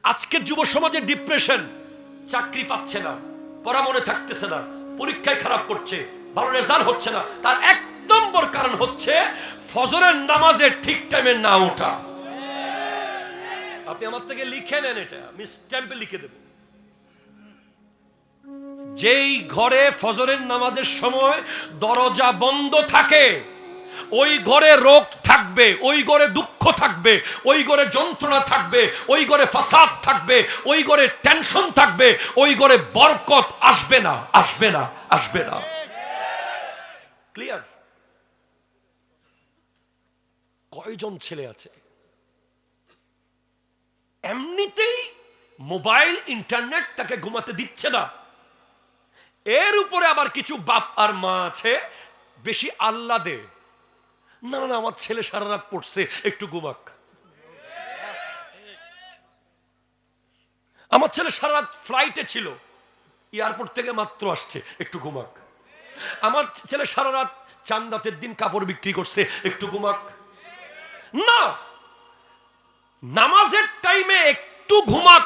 আজকের যুব সমাজে ডিপ্রেশন, চাকরি পাচ্ছে না, পড়া মনে থাকতেছে না, পরীক্ষায় খারাপ করছে, ভালো রেজাল্ট হচ্ছে না। তার এক নম্বর কারণ হচ্ছে ফজরের নামাজের ঠিক টাইমে না ওঠা। আপনি আমার থেকে লিখে নেন, এটা আমি স্ট্যাম্পে লিখে দেব। যেই ঘরে ফজরের নামাজের সময় দরজা বন্ধ থাকে, ওই ঘরে রোগ থাকবে, ওই ঘরে দুঃখ থাকবে, ওই ঘরে যন্ত্রণা থাকবে, ওই ঘরে ফাসাদ থাকবে, ওই ঘরে টেনশন থাকবে, ওই ঘরে বরকত আসবে না, আসবে না, আসবে না। ক্লিয়ার? কয়জন ছেলে আছে এমনিতেই মোবাইল ইন্টারনেট তাকে ঘুমাতে দিচ্ছে না, এর উপরে আবার কিছু বাপ আর মা আছে বেশি আহ্লাদে, না না আমার ছেলে সারা রাত পড়ছে, একটু ঘুমাক, আমার ছেলে সারা রাত ফ্লাইটে ছিল, এয়ারপোর্ট থেকে মাত্র আসছে, একটু ঘুমাক, আমার ছেলে সারা রাত চাঁদাতের দিন কাপড় বিক্রি করছে, একটু ঘুমাক। না, নামাজের টাইমে একটু ঘুমাক,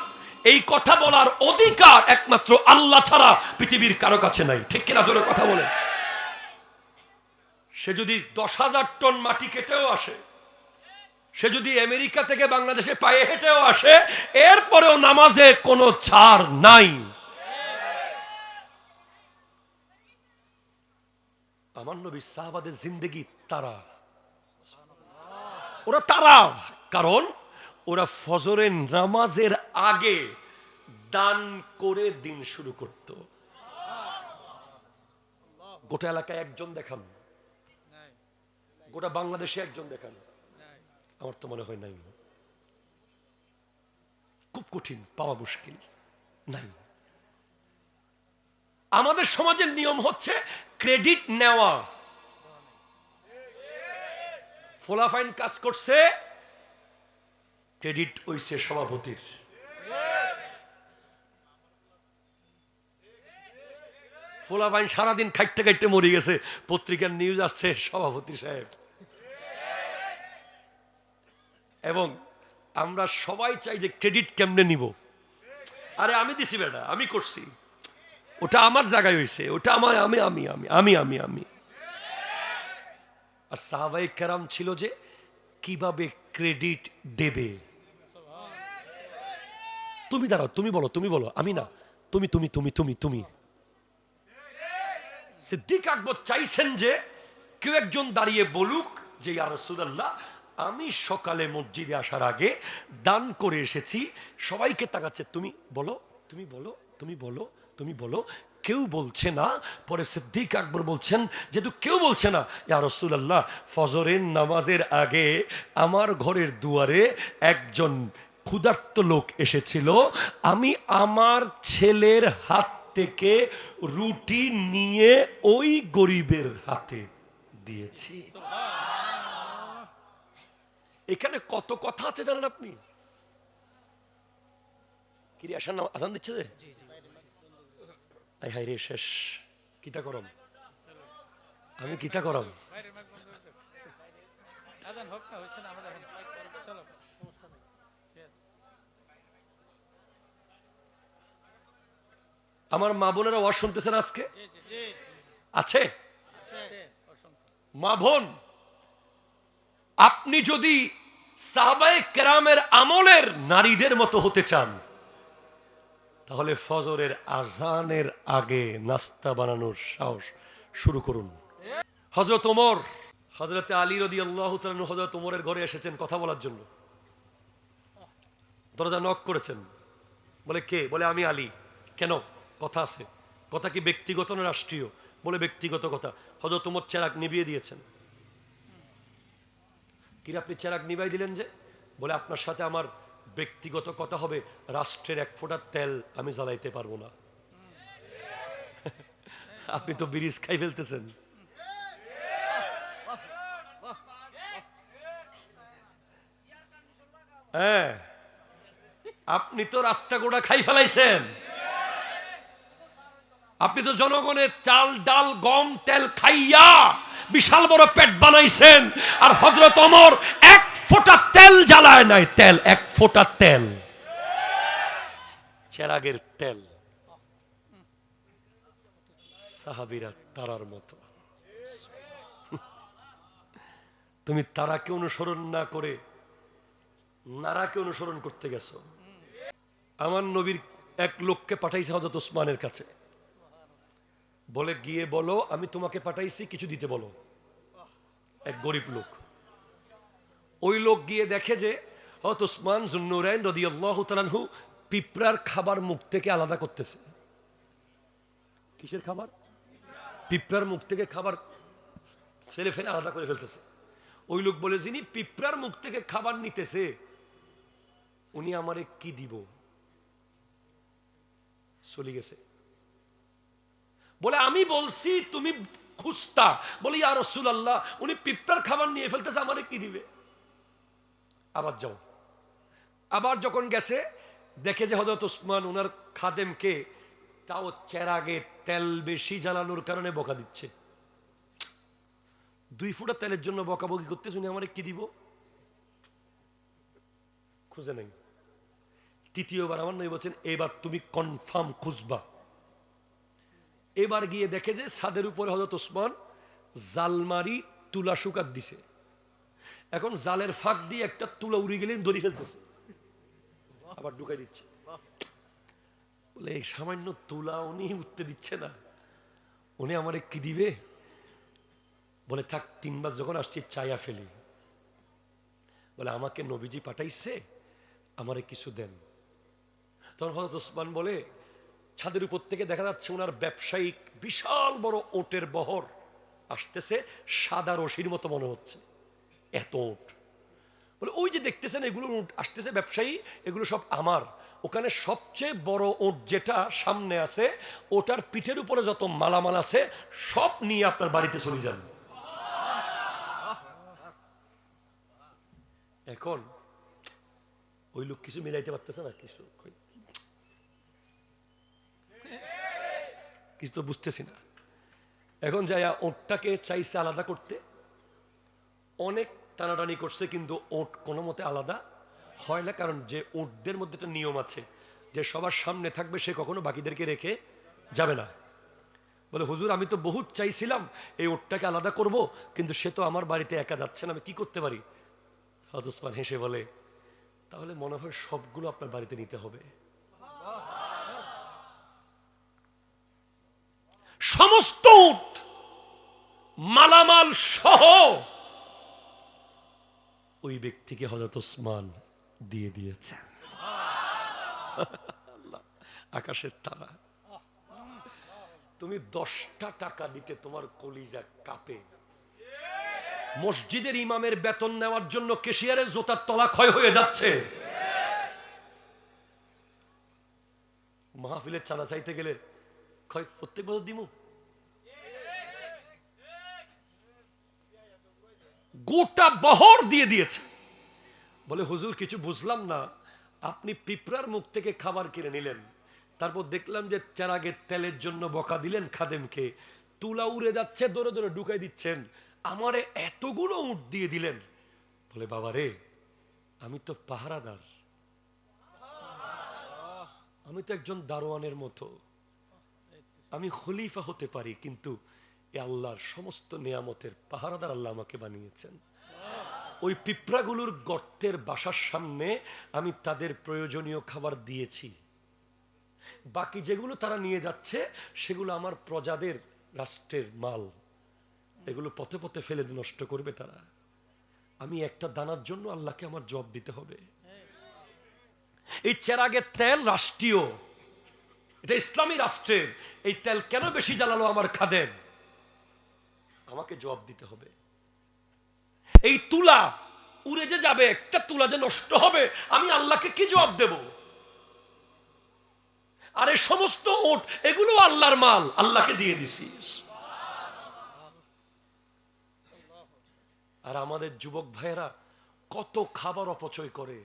এই কথা বলার অধিকার একমাত্র আল্লাহ ছাড়া পৃথিবীর কারো কাছে নাই। ঠিক কিনা জোরে কথা বলে? সে যদি 10,000 টন মাটি কেটেও আসে, সে যদি আমেরিকা থেকে বাংলাদেশে পায়ে হেঁটেও আসে, এরপরেও নামাজে কোনো ছাড় নাই। আমার নবী সাহাবাদের জিন্দেগি তারা, ওরা তারা, কারণ ওরা ফজরের নামাজের আগে দান করে দিন শুরু করত। গোটা এলাকায় একজন দেখান, গোটা বাংলাদেশে একজন দেখান, আমার তো মনে হয় নাই, খুব কঠিন, পাওয়া মুশকিল, নাই। আমাদের সমাজের নিয়ম হচ্ছে ক্রেডিট নেওয়া। ফোলাফাইন কাজ করছে, ক্রেডিট হইছে সভাপতির। ফোলাফাইন সারাদিন খাইতে খাইতে মরে গেছে, পত্রিকার নিউজ আসছে সভাপতি সাহেব। এবং আমরা সবাই চাই যে ক্রেডিট কেমনে নিব, আরে আমি দিছি বেটা, আমি করছি, ওটা আমার জায়গায় হয়েছে, ওটা আমার, আমি আমি আমি আমি আমি আমি আর সাহাবায়ে কেরাম ছিল যে কিভাবে ক্রেডিট দেবে। তুমি দাঁড়াও, তুমি বলো, তুমি বলো, আমি না, তুমি তুমি তুমি তুমি তুমি সিদ্দিক আকবর চাইছেন যে কেউ একজন দাঁড়িয়ে বলুক যে ইয়া রাসূলুল্লাহ, আমি সকালে মসজিদে আসার আগে দান করে এসেছি। সবাইকে তাকাচ্ছে, তুমি বলো, তুমি বলো, তুমি বলো, তুমি বলো, কেউ বলছে না। পরে সিদ্দিক আকবর বলছেন, যেহেতু কেউ বলছে না, ইয়া রাসূলুল্লাহ, ফজরের নামাজের আগে আমার ঘরের দুয়ারে একজন ক্ষুধার্ত লোক এসেছিল, আমি আমার ছেলের হাত থেকে রুটি নিয়ে ওই গরিবের হাতে দিয়েছি। এখানে কত কথা আছে জানেন আপনি? কি রে, আসার নাম আজান দিচ্ছে যে, আই হাই রে, শেষ কিতা করম, আমি কিতা করম। আমার মা বোনেরা ওয়াজ শুনতেছেন আজকে? আছে মা বোন, আপনি যদি সাহাবায়ে কেরামের আমলের নারীদের মতো হতে চান, তাহলে ফজরের আজানের আগে নাস্তা বানানোর সাহস শুরু করুন। হযরত ওমর, হযরত আলী রাদিয়াল্লাহু তাআলা আনহু হযরত ওমরের ঘরে এসেছেন কথা বলার জন্য। দরজা নক করেছেন, বলে কে? বলে আমি আলী। কেন? কথা আছে। কথা কি ব্যক্তিগত না রাষ্ট্রীয়? বলে ব্যক্তিগত কথা। হযরত ওমর চেরাগ নিভিয়ে দিয়েছেন। কি আপনি চেরাগ নিভাই দিলেন যে? বলে আপনার সাথে আমার ব্যক্তিগত কথা হবে, রাষ্ট্রের এক ফোঁটা তেল আমি জ্বালাইতে পারবো না। আপনি তো ব্রিজ খাই ফেলতেছেন। হ্যাঁ, আপনি তো রাস্তা গোড়া খাই ফেলাইছেন। আপনি তো জনগণের চাল ডাল গম তেল খাইয়া বিশাল বড় পেট বানাইছেন। আর হযরত ওমর এক ফোঁটা তেল জ্বালায় নাই, তেল, এক ফোঁটা তেল। চেরাগের তেল, সাহাবীরা তারার মতো। তুমি তারাকে অনুসরণ না করে নারাকে অনুসরণ করতে গেছো। আমার নবীর এক লোককে পাঠাইছে হযরত ওসমানের কাছে, বলে গিয়ে বলো আমি তোমাকে পাঠাইছি, কিছু দিতে বলো। এক গরিব লোক। ওই লোক গিয়ে দেখে যে হযরত ওসমান যুন্নুরাইন রাদিয়াল্লাহু তাআলা আনহু পিঁপড়ার খাবার মুখ থেকে আলাদা করতেছে। কিসের খাবার? পিঁপড়ার মুখ থেকে খাবার ফেলে ফেলে আলাদা করে ফেলতেছে। ওই লোক বলে, যিনি পিঁপড়ার মুখ থেকে খাবার নিতেছে উনি আমারে কি দিব? চলে গেছে। বলে আমি বলছি তুমি খুস্তা। বলে ইয়া রাসূলুল্লাহ, উনি পিঁপড়ার খাবার নিয়ে ফেলতেছে, আমারে কি দিবে? আবার যাও। আবার যখন গেছে দেখে যে হযরত ওসমান ওনার খাদেমকে তাও চেরাগে তেল বেশি জ্বালানোর কারণে বকা দিচ্ছে। 2 ফুটা তেলের জন্য বকাবকি করতেছে, উনি আমারে কি দিব? খুঁজে নাই। তৃতীয়বার আমার নবী বলছেন এবার তুমি কনফার্ম খুঁজবা। এবার গিয়ে দেখে যে ছাদের উপরে হযরত ওসমান জালমারি তুলা শুকাত দিছে। এখন জালের ফাঁক দিয়ে একটা তুলা উড়ে গেলে ধরে ফেলতেছে, আবার ঢুকাই দিচ্ছে। বলে এই সামান্য তুলা উনি উঠতে দিচ্ছে না, উনি আমারে কি দিবে? বলে থাক, 3 মাস যখন আসছি চাইয়া ফেলি। বলে আমাকে নবীজি পাঠাইছে, আমারে কিছু দেন। তখন হযরত ওসমান বলে ছাদের উপর থেকে দেখা যাচ্ছে ওনার ব্যবসায়িক বিশাল বড় ওটের বহর আসতেছে, সাদা রশির মতো মনে হচ্ছে, এত ওট। বলে ওই যে দেখতেছেন এগুলো উট আসতেছে ব্যবসায়ী, এগুলো সব আমার। ওখানে সবচেয়ে বড় ওট যেটা সামনে আছে, ওটার পিঠের উপরে যত মালামাল আছে সব নিয়ে আপনার বাড়িতে চলে যান। এখন ওই লোক কিছু মিলাইতে পারতেছে না, কিছু তো বুঝতেছি না। এখন যাইয়া ওটটাকে চাইছে আলাদা করতে, অনেক টানাটানি করছে, কিন্তু ওট কোনো মতে আলাদা হয় না। কারণ যে ওটদের মধ্যে একটা নিয়ম আছে যে সবার সামনে থাকবে, সে কখনো বাকিদেরকে রেখে যাবে না। বলে হুজুর আমি তো বহুত চাইছিলাম এই ওটটাকে আলাদা করব, কিন্তু সে তো আমার বাড়িতে একা যাচ্ছে না, আমি কি করতে পারি? হযরত ওসমান হেসে বলে তাহলে মনে হয় সবগুলো আপনার বাড়িতে নিতে হবে। সমস্ত উট মালামাল সহ ওই ব্যক্তিকে হযরত ওসমান দিয়ে দিয়েছে। আকাশের তারা। তুমি 10টা টাকা দিতে তোমার কলিজা কাঁপে। মসজিদের ইমামের বেতন নেওয়ার জন্য ক্যাশিয়ারের জোতার তলা ক্ষয় হয়ে যাচ্ছে। মাহফিলের চাঁদা চাইতে গেলে প্রত্যেক বছর দিমু, গোটা বহর দিয়ে দিয়েছে। বলে হুজুর কিছু বুঝলাম না, আপনি পিঁপড়ার মুখ থেকে খাবার কিনে নিলেন, তারপর দেখলাম যে চেরাগের তেলের জন্য বকা দিলেন খাদেমকে, তুলা উড়ে যাচ্ছে, দৌড়ে দৌড়ে ঢুকাই দিচ্ছেন, আমারে এতগুলো উট দিয়ে দিলেন। বলে বাবা রে, আমি তো পাহারাদার, আমি তো একজন দারোয়ানের মতো, আমি খলিফা হতে পারি, কিন্তু এ আল্লাহর সমস্ত নিয়ামতের পাহারাদার আল্লাহ আমাকে বানিয়েছেন। ওই পিঁপড়াগুলোর গর্তের বাসার সামনে আমি তাদের প্রয়োজনীয় খাবার দিয়েছি, বাকি যেগুলো তারা নিয়ে যাচ্ছে সেগুলো আমার প্রজাদের রাষ্ট্রের মাল, এগুলো পথে পথে ফেলে নষ্ট করবে তারা। আমি একটা দানার জন্য আল্লাহকে আমার জবাব দিতে হবে। এই চেরাগের তেল রাষ্ট্রীয়, এটা ইসলামী রাষ্ট্রের, এই তেল কেন বেশি জ্বালালো আমার খাদেম? আমাকে জবাব দিতে হবে। এই তুলা উড়ে যে যাবে, একটা তুলা যে নষ্ট হবে, আমি আল্লাহকে কি জবাব দেব? আর এই সমস্ত ওট এগুলো আল্লাহর মাল, আল্লাহকে দিয়ে দিছি। আর আমাদের যুবক ভাইয়েরা কত খাবার অপচয় করে।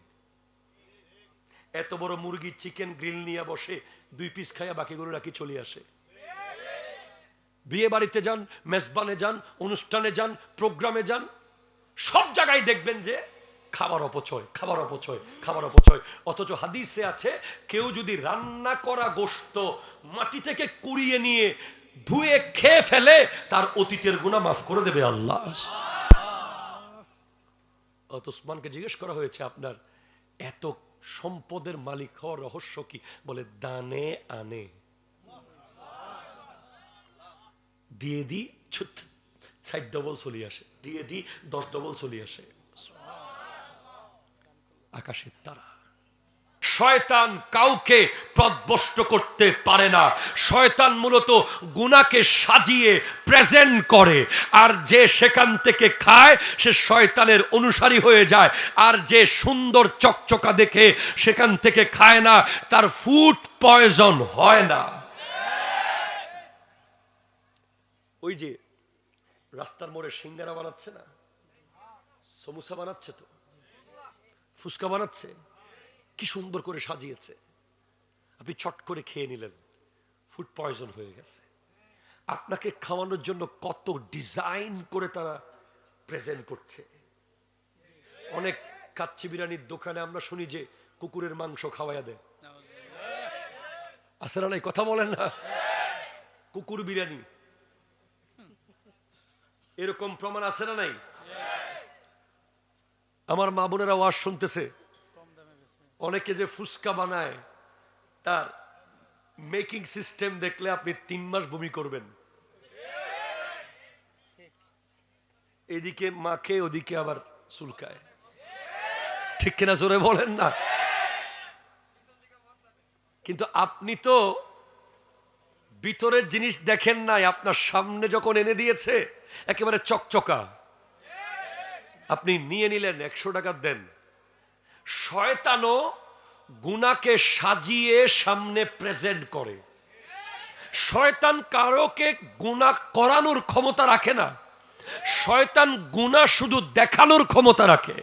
এত বড় মুরগি চিকেন গ্রিল নিয়ে বসে 2 পিস খাইয়া বাকিগুলো রাখি চলে আসে। বিয়ে বাড়িতে যান, মেজবানে যান, অনুষ্ঠানে যান, প্রোগ্রামে যান, সব জায়গায় দেখবেন যে খাবার অপচয়, খাবার অপচয়, খাবার অপচয়। অথচ হাদিসে আছে কেউ যদি রান্না করা গোশত মাটি থেকে কুড়িয়ে নিয়ে ধুয়ে খেয়ে ফেলে তার অতীতের গুনাহ মাফ করে দেবে আল্লাহ। ওসমানকে জিজ্ঞেস করা হয়েছে আপনার এত সম্পদের মালিক হওয়ার রহস্য কি? বলে দানে আনে, দিয়ে দি 60 ডবল চলে আসে, দিয়ে দি 10 ডবল চলে আসে। আকাশের তারা। শয়তান কাউকে পথভ্রষ্ট করতে পারে না। শয়তান মূলত গুনাহকে সাজিয়ে প্রেজেন্ট করে, আর যে সেখান থেকে খায় সে শয়তানের অনুসারী হয়ে যায়। আর যে সুন্দর চকচকা দেখে সেখান থেকে খায় না, তার ফুড পয়জন হয় না। ওই যে রাস্তার মোড়ে সিঙ্গারা বানাচ্ছে না, সমোসা বানাচ্ছে, তো ফুচকা বানাচ্ছে, কি সুন্দর করে সাজিয়েছে, আপনি চট করে খেয়ে নিলেন, ফুড পয়জন হয়ে গেছে। আপনাকে খাওয়ানোর জন্য কত ডিজাইন করে তারা প্রেজেন্ট করছে। অনেক কাচ্চি বিরিয়ানির দোকানে আমরা শুনি যে কুকুরের মাংস খাওয়াইয়া দেয়, আছে না? নাই কথা বলেন না, কুকুর বিরিয়ানি, এরকম প্রমাণ আছে না নাই? আমার মা বোনেরা ওয়াজ শুনতেছে, অনেকে যে ফুচকা বানায় তার মেকিং সিস্টেম দেখলে আপনি 3 মাস বমি করবেন। এদিকে মাখে, ওদিকে আবার চুলকায়, ঠিক কিনা জোরে বলেন না? কিন্তু আপনি তো ভিতরের জিনিস দেখেন নাই, আপনার সামনে যখন এনে দিয়েছে একেবারে চকচকা, আপনি নিয়ে নিলেন, 100 টাকা দেন। শয়তানও গুনাহকে সাজিয়ে সামনে প্রেজেন্ট করে। শয়তান কারোকে গুনাহ করানোর ক্ষমতা রাখে না, শয়তান গুনাহ শুধু দেখানোর ক্ষমতা রাখে।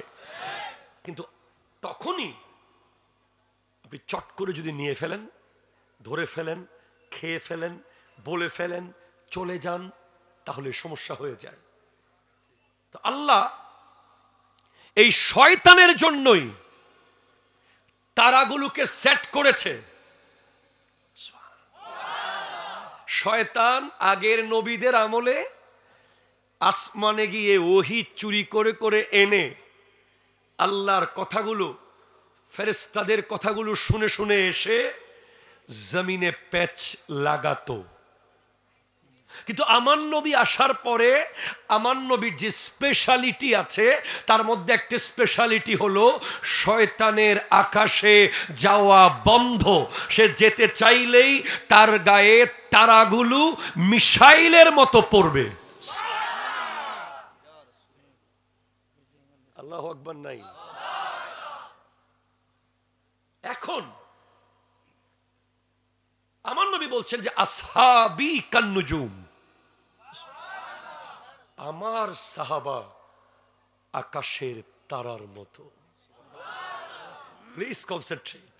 কিন্তু তখনই আপনি চট করে যদি নিয়ে ফেলেন, ধরে ফেলেন, খেয়ে ফেলেন, বলে ফেলেন, চলে যান, তাহলে সমস্যা হয়ে যায়। তো আল্লাহ এই শয়তানের জন্যই তারাগুলোকে সেট করেছে। শয়তান আগের নবীদের আমলে আসমানে গিয়ে ওহী চুরি করে করে এনে আল্লাহর কথাগুলো, ফেরেশতাদের কথাগুলো শুনে শুনে এসে জমিনে প্যাচ লাগাতো। কিন্তু আমার নবী আসার পরে আমার নবীর যে স্পেশালিটি আছে তার মধ্যে একটা স্পেশালিটি হলো শয়তানের আকাশে যাওয়া বন্ধ। সে যেতে চাইলেই তার গায়ে তারাগুলো মিসাইলের মতো পড়বে। আল্লাহু আকবার নাই? এখন আমার নবী বলছেন যে আসহাবি কান্নুজুম, আমার সাহাবা আকাশের তারার মতো। Please concentrate.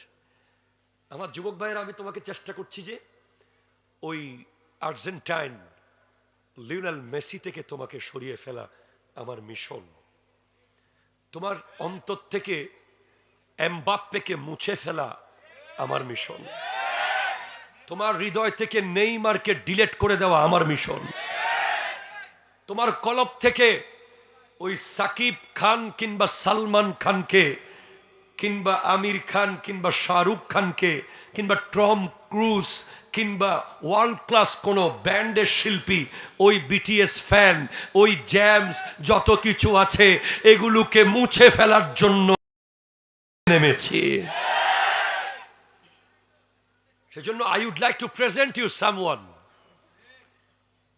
আমার যুবক ভাইয়েরা, আমি তোমাকে চেষ্টা করছি যে ওই আর্জেন্টাইন লিওনেল মেসি থেকে তোমাকে সরিয়ে ফেলা আমার মিশন। তোমার অন্তর থেকে এমবাপ্পেকে মুছে ফেলা আমার মিশন। তোমার হৃদয় থেকে নেইমারকে ডিলিট করে দেওয়া আমার মিশন। তোমার কলব থেকে ওই সাকিব খান কিংবা সালমান খানকে কিংবা আমির খান কিংবা শাহরুখ খানকে কিংবা টম ক্রুজ কিংবা ওয়ার্ল্ড ক্লাস কোনো ব্যান্ডের শিল্পী, ওই বিটিএস ফ্যান, ওই জ্যামস, যত কিছু আছে এগুলোকে মুছে ফেলার জন্য নেমেছি। সেজন্য I would like to present you someone.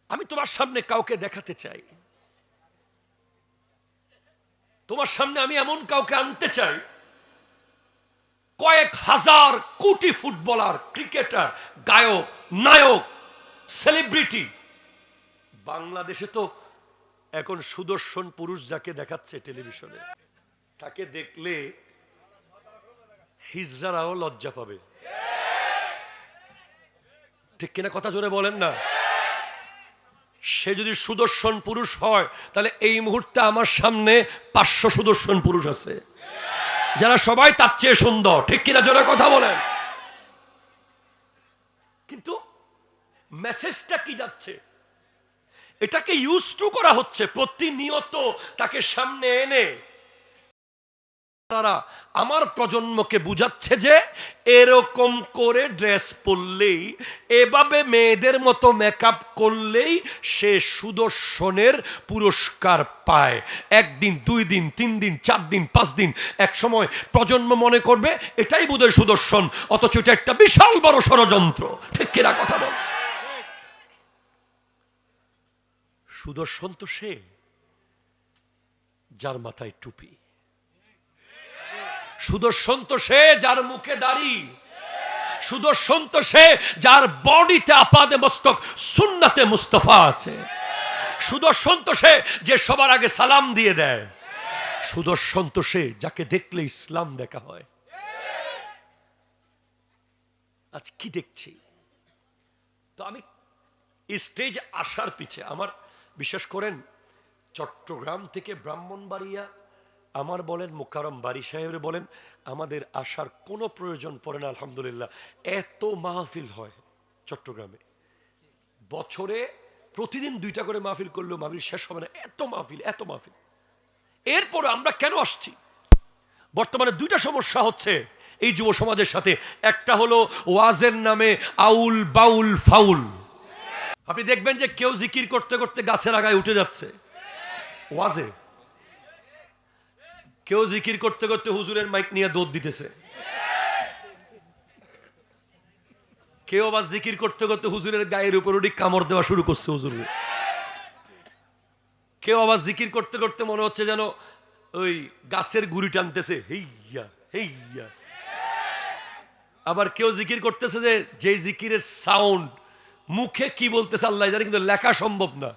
আমি তোমার সামনে কাউকে দেখাতে চাই, তোমার সামনে আমি এমন কাউকে আনতে চাই, কয়েক হাজার কোটি ফুটবলার, ক্রিকেটার, গায়ক, নায়ক, সেলিব্রিটি। বাংলাদেশে তো এখন সুদর্শন পুরুষ যাকে দেখাচ্ছে টেলিভিশনে, তাকে দেখলে হিজড়ারাও লজ্জা পাবে, ঠিক কিনা কথা জোরে বলেন না? সে যদি সুদর্শন পুরুষ হয় তাহলে এই মুহূর্তে আমার সামনে 500 সুদর্শন পুরুষ আছে, যারা সবাই তার চেয়ে সুন্দর। ঠিক কিনা জোরে কথা বলেন। কিন্তু মেসেজটা কি যাচ্ছে? এটাকে ইউজ টু করা হচ্ছে প্রতিনিয়ত তাকে সামনে এনে। তারা আমার প্রজন্মকে বুঝাচ্ছে যে এরকম করে ড্রেস পরলেই, এভাবে মেয়েদের মতো মেকআপ করলেই সে সুদর্শনের পুরস্কার পায়। 1 দিন 2 দিন 3 দিন 4 দিন 5 দিন, এক সময় প্রজন্ম মনে করবে এটাই বোধহয় সুদর্শন, অথচ এটা একটা বিশাল বড় ষড়যন্ত্র। ঠিক কিনা কথা বল। সুদর্শন তো সে যার মাথায় টুপি, সুদর্শন তো সে যার মুখে দাড়ি, সুদর্শন তো সে যার বডিতে আপাদে মস্তক সুন্নাতে মুস্তাফা আছে, সুদর্শন তো সে যে সবার আগে সালাম দিয়ে দেয়, সুদর্শন তো সে যাকে দেখলে ইসলাম দেখা হয়। আজ কি দেখছি? তো আমি স্টেজ আসার পিছে আমার, বিশ্বাস করেন, চট্টগ্রাম থেকে ব্রাহ্মণবাড়িয়া আমার বলেন, মোকাররম বাড়ি সাহেবের বলেন, আমাদের আসার কোনো প্রয়োজন পড়ে না। আলহামদুলিল্লাহ, এত মাহফিল হয় চট্টগ্রামে, বছরে প্রতিদিন 2টা করে মাহফিল করলেও মাহফিল শেষ হবে না, এত মাহফিল এত মাহফিল। এরপরে আমরা কেন আসছি? বর্তমানে 2টা সমস্যা হচ্ছে এই যুব সমাজের সাথে। একটা হলো ওয়াজের নামে আউল বাউল ফাউল। আপনি দেখবেন যে কেউ জিকির করতে করতে গাছের আগায় উঠে যাচ্ছে ওয়াজে, কেউ জিকির করতে করতে হুজুরের মাইক নিয়ে দৌড় দিতেছে, কেউ আবার জিকির করতে করতে হুজুরের গায়ের উপর উঠে কামড় দেওয়া শুরু করছে হুজুরের, কেউ আবার জিকির করতে করতে মনে হচ্ছে যেন ওই গাছের গুড়ি টানতেছে, হেইয়া হেইয়া। আবার কেউ জিকির করতেছে যে জিকিরের সাউন্ড মুখে কি বলতেছে আল্লাহ জানে, কিন্তু লেখা সম্ভব না।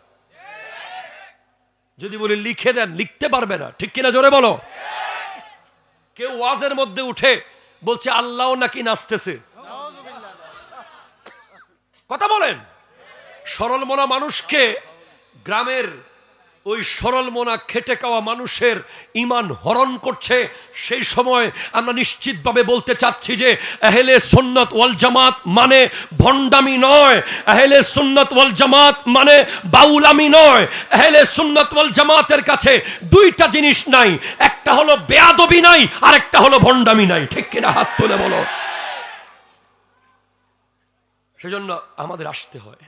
যদি বলি লিখে দেন, লিখতে পারবে না। ঠিক কিনা জোরে বলো। কেউ ওয়াজের মধ্যে উঠে বলছে আল্লাহ নাকি নাচতেছে। কথা বলেন। সরল মনা মানুষকে, গ্রামের ওই সরল মনা খেটে খাওয়া মানুষের ঈমান হরণ করছে। সেই সময় আমরা নিশ্চিতভাবে বলতে চাচ্ছি যে আহলে সুন্নাত ওয়াল জামাত মানে ভণ্ডামি নয়, আহলে সুন্নাত ওয়াল জামাত মানে বাউলামি নয়। আহলে সুন্নাত ওয়াল জামাতের কাছে 2টা জিনিস নাই, একটা হলো বেয়াদবি নাই, আর একটা হলো ভণ্ডামি নাই। ঠিক কিনা হাত তুলে বলো। সেজন্য আমাদের আসতে হয়।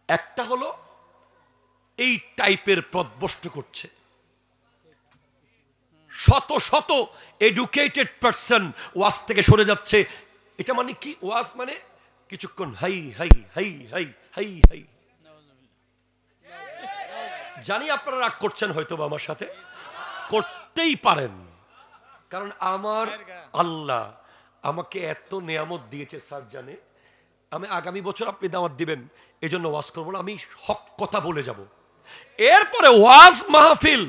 একটা হলো এই টাইপের পথভ্রষ্ট করছে, শত শত এডুকেটেড পারসন ওয়াজ থেকে সরে যাচ্ছে। এটা মানে কি? ওয়াজ মানে কিছুক্ষণ high high high high high high. জানি আপনারা রাগ করছেন হয়তো বা আমার সাথে, করতেই পারেন, কারণ আমার আল্লাহ আমাকে এত নেয়ামত দিয়েছে স্যার জানে। আমি আগামী বছর আপনি দাওয়াত দিবেন, এজন্য ওয়াজ করবো না, আমি হক কথা বলে যাব। এরপরে ওয়াজ মাহফিল,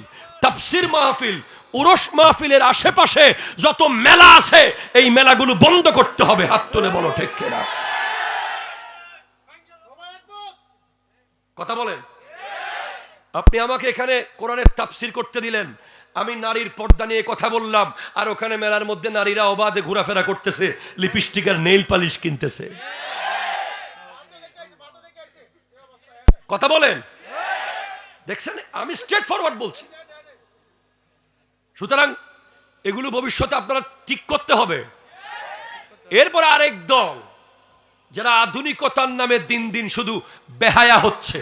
তাফসির মাহফিল, উরস মাহফিলের আশেপাশে যত মেলা আছে এই মেলাগুলো বন্ধ করতে হবে। হাত তুলে বলো ঠিক কিনা। কথা বলেন। আপনি আমাকে এখানে কোরআনের তাফসির করতে দিলেন, আমি নারীর পর্দা নিয়ে কথা বললাম, আর ওখানে মেলার মধ্যে নারীরা অবাধে ঘোরাফেরা করতেছে, লিপস্টিক আর নেইল পালিশ কিনতেছে। কথা বলেন। দেখছেন, আমি স্ট্রেট ফরওয়ার্ড বলছি। সুতরাং এগুলো ভবিষ্যতে আপনারা ঠিক করতে হবে। এরপর আরেক দল যারা আধুনিকতার নামে দিন দিন শুধু বেহায়া হচ্ছে,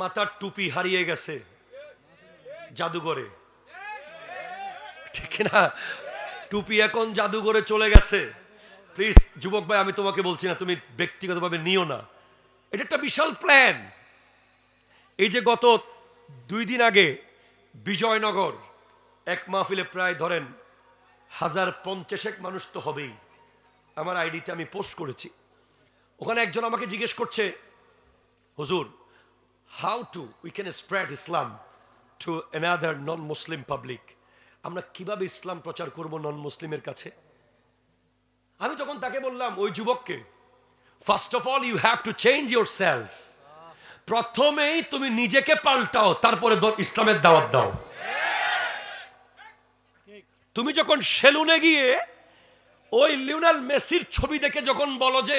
মাথার টুপি হারিয়ে গেছে জাদুঘরে। ঠিক না? টুপি এখন জাদুঘরে চলে গেছে। প্লিজ যুবক ভাই, আমি তোমাকে বলছি না, তুমি ব্যক্তিগতভাবে নিও না। এটা একটা বিশাল প্ল্যান। এই যে গত 2 দিন আগে বিজয়নগর এক মাহফিলে প্রায় ধরেন 1050 মানুষ তো হবেই, আমার আইডিতে আমি পোস্ট করেছি। ওখানে একজন আমাকে জিজ্ঞেস করছে, হুজুর, how to we can spread Islam to another non Muslim public? আমরা কিভাবে ইসলাম প্রচার করব নন মুসলিমের কাছে? আমি তখন তাকে বললাম, ওই যুবককে, first of all you have to change yourself. প্রথমেই তুমি নিজেকে পাল্টাও, তারপরে ইসলামের দাওয়াত দাও। তুমি যখন সেলুনে গিয়ে ওই লিওনেল মেসির ছবি দেখে যখন বলো যে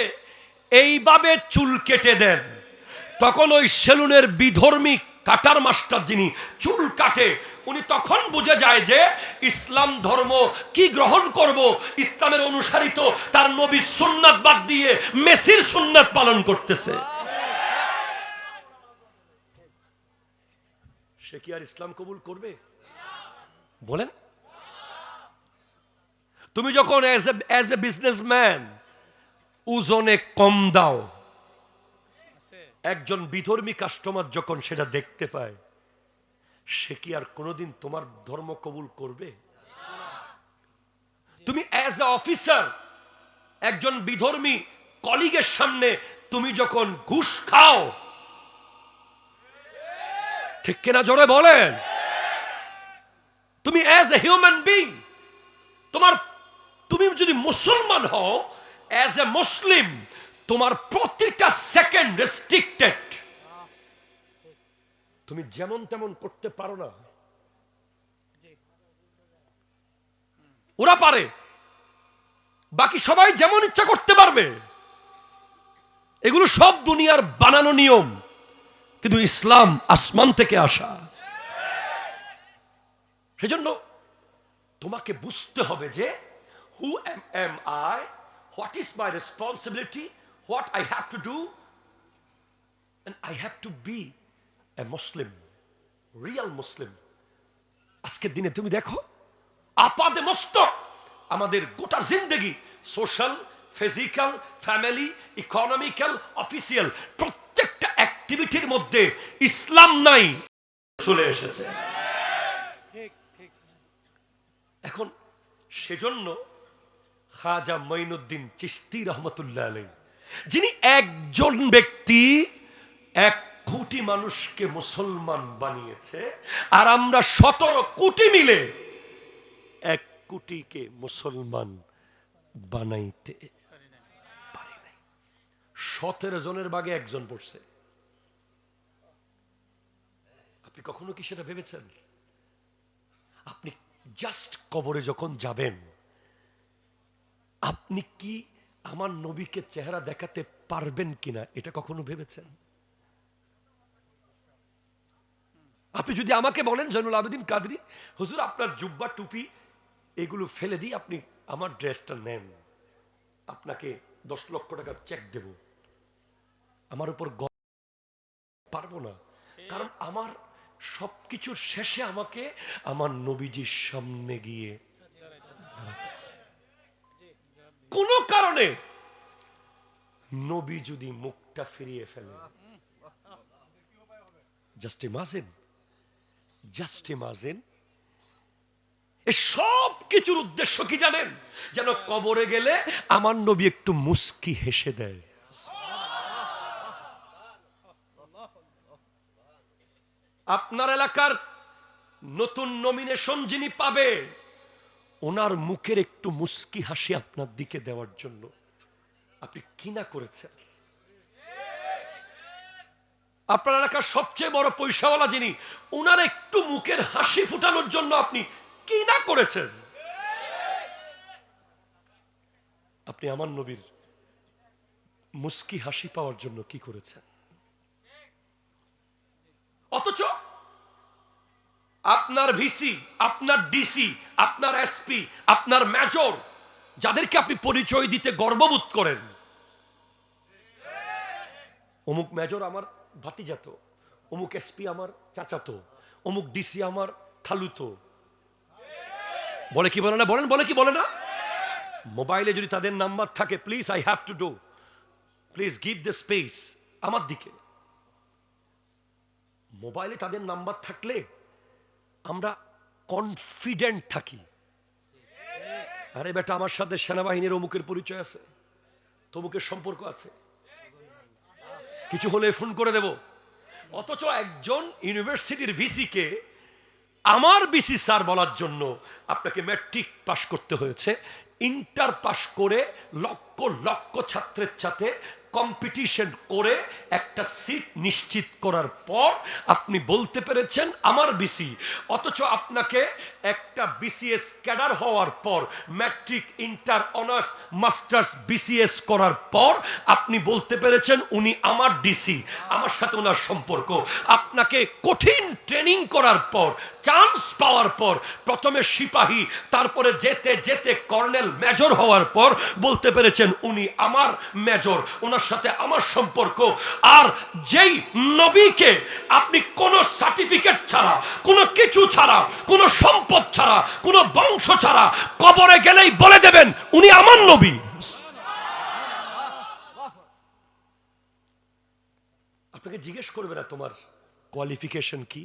এইভাবে চুল কেটে দেন, তখন ওই সেলুনের বিধর্মী কাটার মাস্টার যিনি চুল কাটে, উনি তখন বুঝে যায় যে ইসলাম ধর্ম কি গ্রহণ করব, ইসলামের অনুসারিত তার নবীর সুন্নাত বাদ দিয়ে মেসির সুন্নাত পালন করতেছে। সে কি আর ইসলাম কবুল করবে? বলেন। তুমি যখন অ্যাজ এ বিজনেসম্যান ওজনে কম দাও, একজন বিধর্মী কাস্টমার যখন সেটা দেখতে পায়, সে কি আর কোনোদিন তোমার ধর্ম কবুল করবে? তুমি অ্যাজ এ অফিসার একজন বিধর্মী কলিগের সামনে তুমি যখন ঘুষ খাও, ঠিক কিনা জোরে বলেন। তুমি অ্যাজ এ হিউম্যান বিং, তুমি যদি মুসলমান হও, অ্যাজ এ মুসলিম তোমার প্রতিটা সেকেন্ড রেস্ট্রিক্টেড। তুমি যেমন তেমন করতে পারো না। ওরা পারে, বাকি সবাই যেমন ইচ্ছা করতে পারবে। এগুলো সব দুনিয়ার বানানো নিয়ম, কিন্তু ইসলাম আসমান থেকে আসা। সেজন্য তোমাকে বুঝতে হবে যে who am I, what is my responsibility, what I have to do, and I have to be a Muslim, real Muslim. আজকের দিনে তুমি দেখো আপাদে মস্তক আমাদের গোটা জিন্দেগি social, physical, family, economical, official প্রত্যেকটা অ্যাক্টিভিটির মধ্যে ইসলাম নাই চলে এসেছে। এখন সেজন্য খাজা মঈনুদ্দিন চিশতি রহমতুল্লাহ আলাইহি, যিনি একজন ব্যক্তি 1 কোটি মানুষকে মুসলমান বানিয়েছে, আর আমরা 17 কোটি মিলে 1 কোটিকে মুসলমান বানাইতে পারি নাই। 17 জনের ভাগে একজন পড়ছে। আপনি কখনো কি সেটা ভেবেছেন? আপনি জাস্ট কবরে যখন যাবেন, আপনি কি আমার নবীকে চেহারা দেখাতে পারবেন কিনা এটা কখনো ভেবেছেন? আপনি যদি আমাকে বলেন জয়নুল আবেদিন কাদরী, হুজুর আপনার জুব্বা টুপি এগুলো ফেলে দিয়ে আপনি আমার ড্রেসটা নেন, আপনাকে 10 লক্ষ টাকা চেক দেব, আমার উপর পারবো না। কারণ আমার সবকিছুর শেষে আমাকে আমার নবীজির সামনে গিয়ে কোন কারণে নবী যদি মুখটা ফিরিয়ে ফেলে, জাস্ট ইমাজিন এই সব কিছুর উদ্দেশ্য কি জানেন? যেন কবরে গেলে আমার নবী একটু মুস্কি হেসে দেয়। আপনার এলাকার নতুন নমিনেশন যিনি পাবে, ওনার মুখের একটু মুস্কি হাসি আপনার দিকে দেওয়ার জন্য আপনি কি না করেছেন? আপনার এলাকার সবচেয়ে বড় পয়সাওয়ালা যিনি, ওনার একটু মুখের হাসি ফুটানোর জন্য আপনি কি না করেছেন? আপনি আমার নবীর মুস্কি হাসি পাওয়ার জন্য কি করেছেন? অথচ আপনার ভিসি, আপনার ডিসি, আপনার এসপি, আপনার মেজর, যাদেরকে আপনি পরিচয় দিতে গর্ববোধ করেন, অমুক মেজর আমার ভাতিজাতো, অমুক এসপি আমার চাচাতো, অমুক ডিসি আমার খালুতো, বলে কি বলে না? বলেন, বলে কি বলে না? মোবাইলে যদি তাদের নাম্বার থাকে, please I have to do, please give the space আমার দিকে। মোবাইলে তাদের নাম্বার থাকলে আমরা কনফিডেন্ট থাকি, আরে বেটা আমার সাথে সেনাবাহিনীর অমুকের পরিচয় আছে, তমুকের সম্পর্ক আছে, কিছু হলে ফোন করে দেব। অথচ একজন ইউনিভার্সিটির ভিসিকে আমার বিসি স্যার বলার জন্য আপনাকে ম্যাট্রিক পাশ করতে হয়েছে, ইন্টার পাশ করে লক্ষ লক্ষ ছাত্রের সাথে কম্পিটিশন করে একটা সিট নিশ্চিত করার পর আপনি বলতে পেরেছেন আমার বিসি, অথচ আপনাকে একটা বিসিএস ক্যাডার হওয়ার পর matric, inter, honours, masters, BCS করার পর আপনি বলতে পেরেছেন উনি আমার ডিসি, আমার সাথে ওনার সম্পর্ক। আপনাকে কঠিন ট্রেনিং করার পর, চান্স পাওয়ার পর, প্রথমে সিপাহী, তারপরে যেতে যেতে কর্নেল, মেজর হওয়ার পর বলতে পেরেছেন উনি আমার মেজর, ওনার সাথে আমার সম্পর্ক। আর যেই নবীকে আপনি কোনো সার্টিফিকেট ছাড়া, কোনো কিছু ছাড়া, কোনো সম্পদ ছাড়া, কোনো বংশ ছাড়া কবরে গেলেই বলে দেবেন উনি আমার নবী, আপনাকে জিজ্ঞেস করবে না তোমার কোয়ালিফিকেশন কি,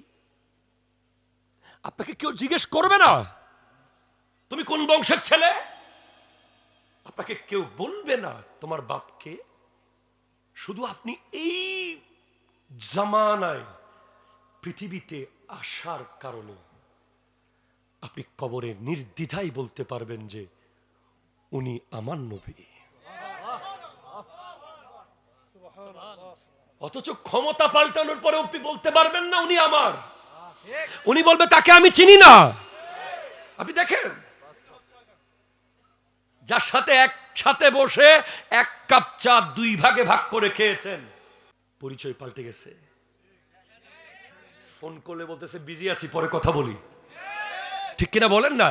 আপনাকে কেউ জিজ্ঞেস করবে না তুমি কোন বংশের ছেলে, আপনাকে কেউ বলবে না তোমার বাপকে। শুধু আপনি এই জামানায় পৃথিবীতে আসার কারণে আপনি কবরে নির্দ্বিধায় বলতে পারবেন যে উনি আমার নবী। অথচ ক্ষমতা পাল্টানোর পরে আপনি বলতে পারবেন না উনি আমার, উনি বলবে তাকে আমি চিনি না। আপনি দেখেন যার সাথে একসাথে বসে এক কাপ চা দুই ভাগে ভাগ করে খেয়েছেন, পরিচয় পাল্টে গেছে। ফোন করলে বলতেছে বিজি আছি, পরে কথা বলি, ঠিক কিনা বলেন না?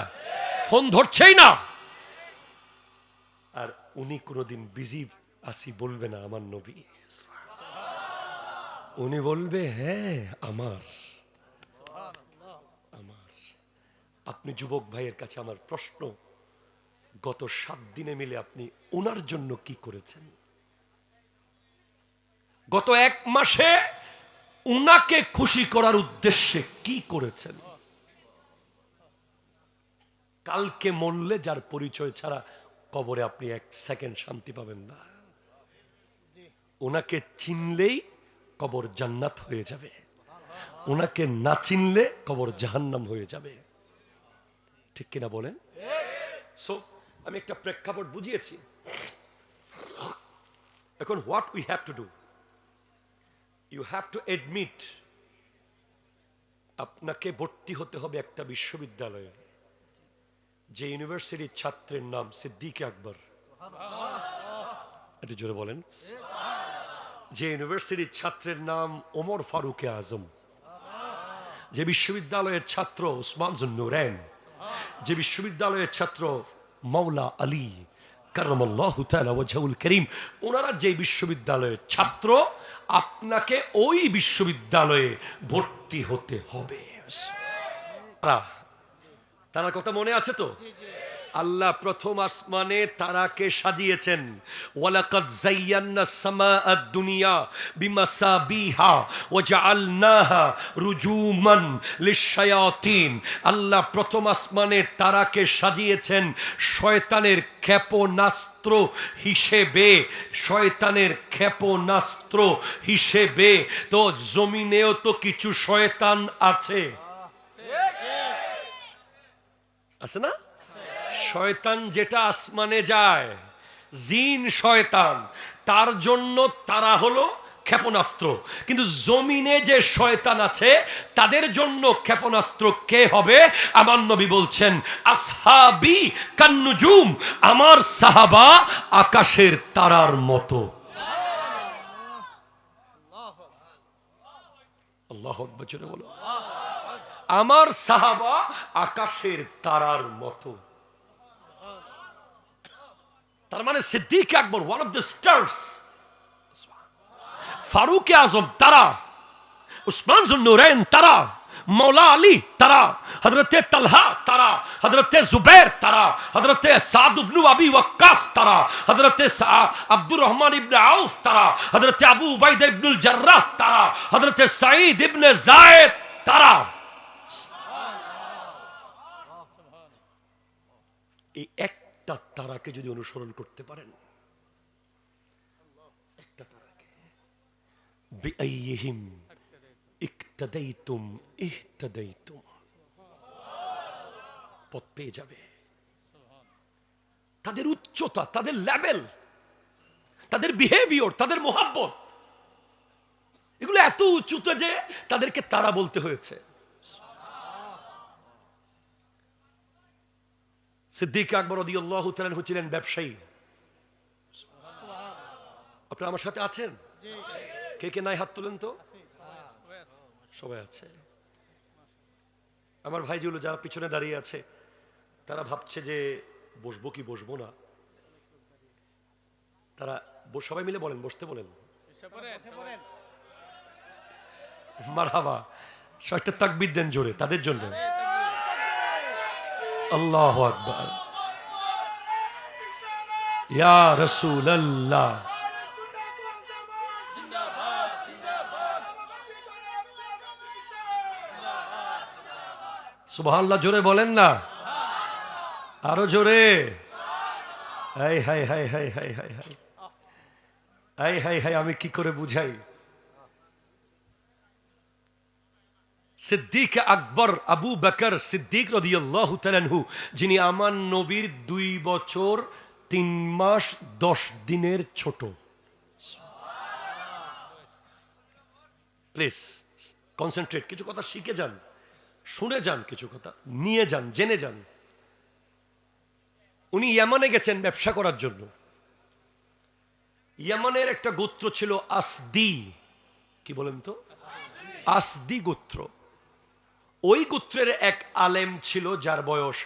ফোন ধরছেই না। আর উনি কোনোদিন বিজি আছি বলবে না আমার নবী, উনি বলবে হ্যাঁ আমার আমার। আপনি যুবক ভাইয়ের কাছে আমার প্রশ্ন, গত 7 দিনে মিলে আপনি ওনার জন্য কি করেছেন? গত 1 মাসে উনাকে খুশি করার উদ্দেশ্যে কি করেছেন? কালকে মরলে যার পরিচয় ছাড়া কবরে আপনি 1 সেকেন্ড শান্তি পাবেন না। ওনাকে চিনলেই কবর জান্নাত হয়ে যাবে, ওনাকে না চিনলে কবর জাহান্নাম হয়ে যাবে, ঠিক কিনা বলেন? সো আমি একটা প্রেক্ষাপট বুঝিয়েছি। এখন what we have to do, you have to admit, আপনাকে ভর্তি হতে হবে একটা বিশ্ববিদ্যালয়ে যে ইউনিভার্সিটির ছাত্রের নাম সিদ্দিক আকবর, একটু জোরে বলেন, যে ইউনিভার্সিটির ছাত্রের নাম ওমর ফারুক আজম, যে বিশ্ববিদ্যালয়ের ছাত্র উসমান জুন্নুরাইন, যে বিশ্ববিদ্যালয়ের ছাত্র মাওলা আলী কাররামাল্লাহু তাআলা ওয়াজহুল কারীম, ওনারা যে বিশ্ববিদ্যালয়ের ছাত্র, আপনাকে ওই বিশ্ববিদ্যালয়ে ভর্তি হতে হবে। তার কথা মনে আছে তো? আল্লাহ প্রথম আসমানে তারাকে সাজিয়েছেন, ওয়ালাকাদ যায়্যানাস সামাআদ দুনিয়া বিমাসাবিহা ওয়াজআলনাহা রুজুমান লিশ-শায়াতিন। আল্লাহ প্রথম আসমানে তারাকে সাজিয়েছেন শয়তানের ক্ষেপণাস্ত্র হিসেবে, শয়তানের ক্ষেপণাস্ত্র হিসেবে। তো জমিনেও তো কিছু শয়তান আছে, আছে না? শয়তান যেটা আসমানে যায়, জিন শয়তান, তার জন্য তারা হলো ক্ষেপণাস্ত্র। কিন্তু জমিনে যে শয়তান আছে তাদের জন্য ক্ষেপণাস্ত্র কে হবে? আমার নবী বলছেন আসহাবি কান্নুজুম, আমার সাহাবা আকাশের তারার মতো। আল্লাহু আকবার, জোরে বলো। আমার সাহাবা আকাশের তারার মতো। তার মানে Siddique Akbar one of the stars, Farooq Azam তারা, উসমান জুন্নুরাইন তারা, মৌলা আলী তারা, হযরতে তালহা তারা, হযরতে জুবাইর তারা, হযরতে সাদ ইবনে আবি ওয়াক্কাস তারা, হযরতে আব্দুর রহমান ইবনে আউফ তারা, হযরতে আবু উবাইদা ইবনুল জাররাহ তারা, হযরতে সাঈদ ইবনে যায়েদ তারা। এই একটা তারাকে যদি অনুসরণ করতে পারেন, একটা তারাকে, বিআইহিম ইক্তাদাইতুম ইহতাদাইতুম, পথ পেয়ে যাবে। তাদের উচ্চতা, তাদের লেভেল, তাদের বিহেভিয়ার, তাদের মোহাব্বত, এগুলো এত উঁচুতে যে তাদেরকে তারা বলতে হয়েছে। সিদ্দিক আকবর রাদিয়াল্লাহু তাআলা আনহু ছিলেন ব্যবসায়ী। আপনারা আমার সাথে আছেন? কে কে নাই হাত তুলেন তো। সবাই আছে। আমার ভাই যেগুলো যারা পিছনে দাঁড়িয়ে আছে তারা ভাবছে যে বসবো কি বসবো না। তারা সবাই মিলে বলেন, বসতে বলেন। মারহাবা, একটা তাকবীর দেন জোরে তাদের জন্য। আল্লাহু আকবার। ইয়া রাসূলুল্লাহ। সুবহানাল্লাহ জোরে বলেন না, আরো জোরে। High high high high high high high high high high, আমি কি করে বুঝাই। সিদ্দিক আকবর আবু বকর সিদ্দিক রাদিয়াল্লাহু তাআলা আনহু, যিনি আমার নবীর 2 বছর 3 মাস 10 দিনের ছোট। প্লিজ কনসেন্ট্রেট, কিছু কথা শিখে যান, শুনে যান, কিছু কথা নিয়ে যান, জেনে যান। উনি ইয়ামানে গেছেন ব্যবসা করার জন্য। ইয়ামানের একটা গোত্র ছিল আসদি। কি বলেন তো? আসদি গোত্র। ওই গোত্রের এক আলেম ছিল যার বয়স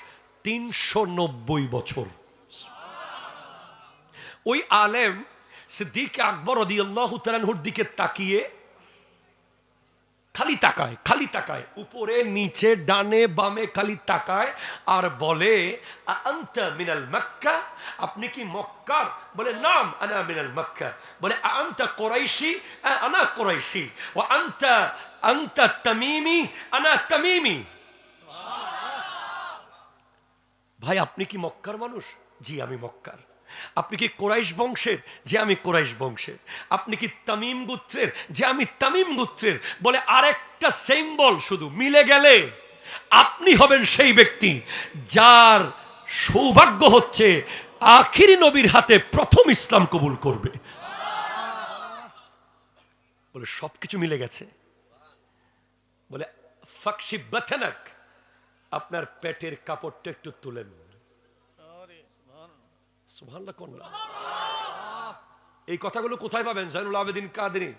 390 বছর। ওই আলেম সিদ্দিক আকবর রাদিয়াল্লাহু তাআলা আনহুর দিকে তাকিয়ে খালি তাকায়, খালি তাকায়, উপরে নিচে ডানে বামে খালি তাকায় আর বলে, আনতা মিনাল মক্কা, আপনি কি মক্কার? বলে নাম, আনা মিনাল মক্কা। বলে আনতা কুরাইশি? আনা কুরাইশি। ওয়া আনতা আনতা তামিমি? আনা তামিমি। ভাই আপনি কি মক্কার মানুষ? জি আমি মক্কার। আপনি কি কুরাইশ বংশের? যে আমি কুরাইশ বংশের। আপনি কি তামিম গোত্রের? যে আমি তামিম গোত্রের। বলে আরেকটা সিম্বল শুধু মিলে গেলে আপনি হবেন সেই ব্যক্তি যার সৌভাগ্য হচ্ছে আখিরি নবীর হাতে প্রথম ইসলাম কবুল করবে। বলে সবকিছু মিলে গেছে। বলে ফাকশিব বাতানাক, আপনার পেটের কাপড়টা একটু তুলেন। সুবহানাল্লাহ কোন না। এই কথাগুলো কোথায় পাবেন? জয়নুল আবেদিন কাদেরী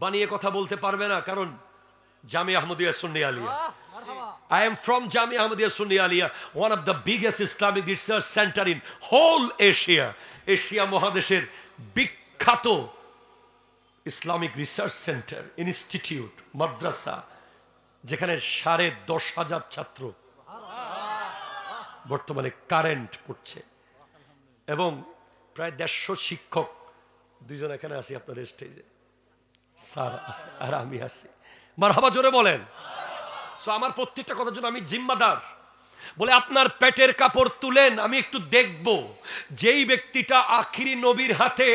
বানিয়ে কথা বলতে পারবে না, কারণ জামিয়া আহমদিয়া সুন্নি Alia. I am from Jamia Ahmadiyya Sunni Aliyah, one of the biggest Islamic research center in whole Asia. Asia মহাদেশের বিখ্যাত ইসলামিক রিসার্চ সেন্টার, ইনস্টিটিউট, মাদ্রাসা, যেখানে 10,500 ছাত্র বর্তমানে কারেন্ট পড়ছে এবং প্রায় 150 শিক্ষক। 2 জন এখানে আছি আপনাদের স্টেজে, স্যার আছে আর আমি আছি। মারহাবা জোরে বলেন। সো আমার প্রত্যেকটা কথার জন্য আমি জিম্মাদার। বলে আপনার পেটের কাপড় তুলেন, আমি একটু দেখব যেই ব্যক্তিটা আখিরি নবীর হাতে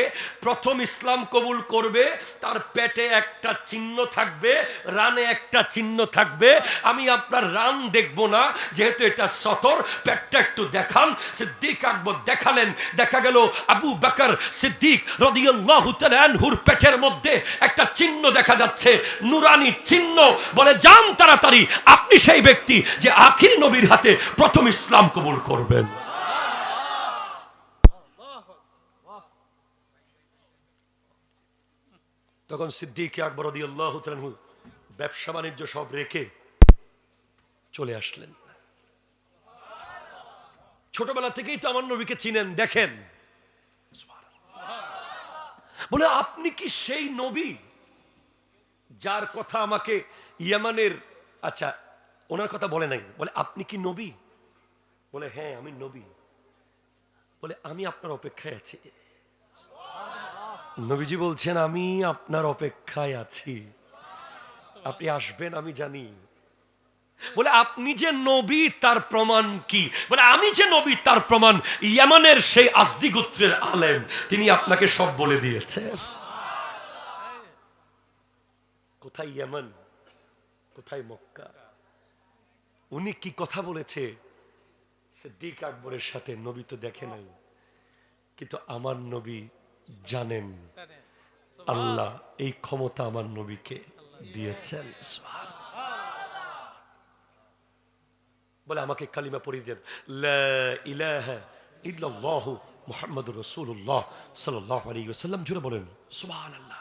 প্রথম ইসলাম কবুল করবে তার পেটে একটা চিহ্ন থাকবে, রানে একটা চিহ্ন থাকবে। আমি আপনার রান দেখব না, যেহেতু এটা সতর, পেটটা একটু দেখান। সিদ্দিক আকবর দেখালেন, দেখা গেল আবু বকর সিদ্দিক রাদিয়াল্লাহু তাআলা আনহুর পেটের মধ্যে একটা চিহ্ন দেখা যাচ্ছে, নুরানি চিহ্ন। বলে যান তাড়াতাড়ি, আপনি সেই ব্যক্তি যে আখিরি নবীর হাতে প্রথম ইসলাম কবুল করবেন। তখন সিদ্দিক আকবর রাদিয়াল্লাহু তাআলা আনহু ব্যবসা বাণিজ্য সব রেখে চলে আসলেন। ছোটবেলা থেকেই তো আমার নবীকে চিনেন, দেখেন। বলে আপনি কি সেই নবী যার কথা আমাকে ইয়ামানের, আচ্ছা ওনার কথা বলে নাই, বলে আপনি কি নবী? বলে হ্যাঁ আমি নবী। বলে আমি আপনার অপেক্ষায় আছি। নবীজি বলছেন আমি আপনার অপেক্ষায় আছি, আপনি আসবেন আমি জানি। বলে আপনি যে নবী তার প্রমাণ কি? বলে আমি যে নবী তার প্রমাণ ইয়ামানের সেই আসদি গোত্রের আলেম, তিনি আপনাকে সব বলে দিয়েছে। কোথায় ইয়ামান, কোথায় মক্কা, উনি কি কথা বলেছে সিদ্দিক আকবরের সাথে নবী তো দেখে নাই, কিন্তু আমার নবী জানেন আল্লাহ এই ক্ষমতা আমার নবীকে দিয়েছেন। বলে আমাকে কালিমা পড়িয়ে দেন, লা ইলাহা ইল্লাল্লাহু মুহাম্মাদুর রাসূলুল্লাহ সাল্লাল্লাহু আলাইহি ওয়াসাল্লাম। জুড়ে বলেন সুবহানাল্লাহ।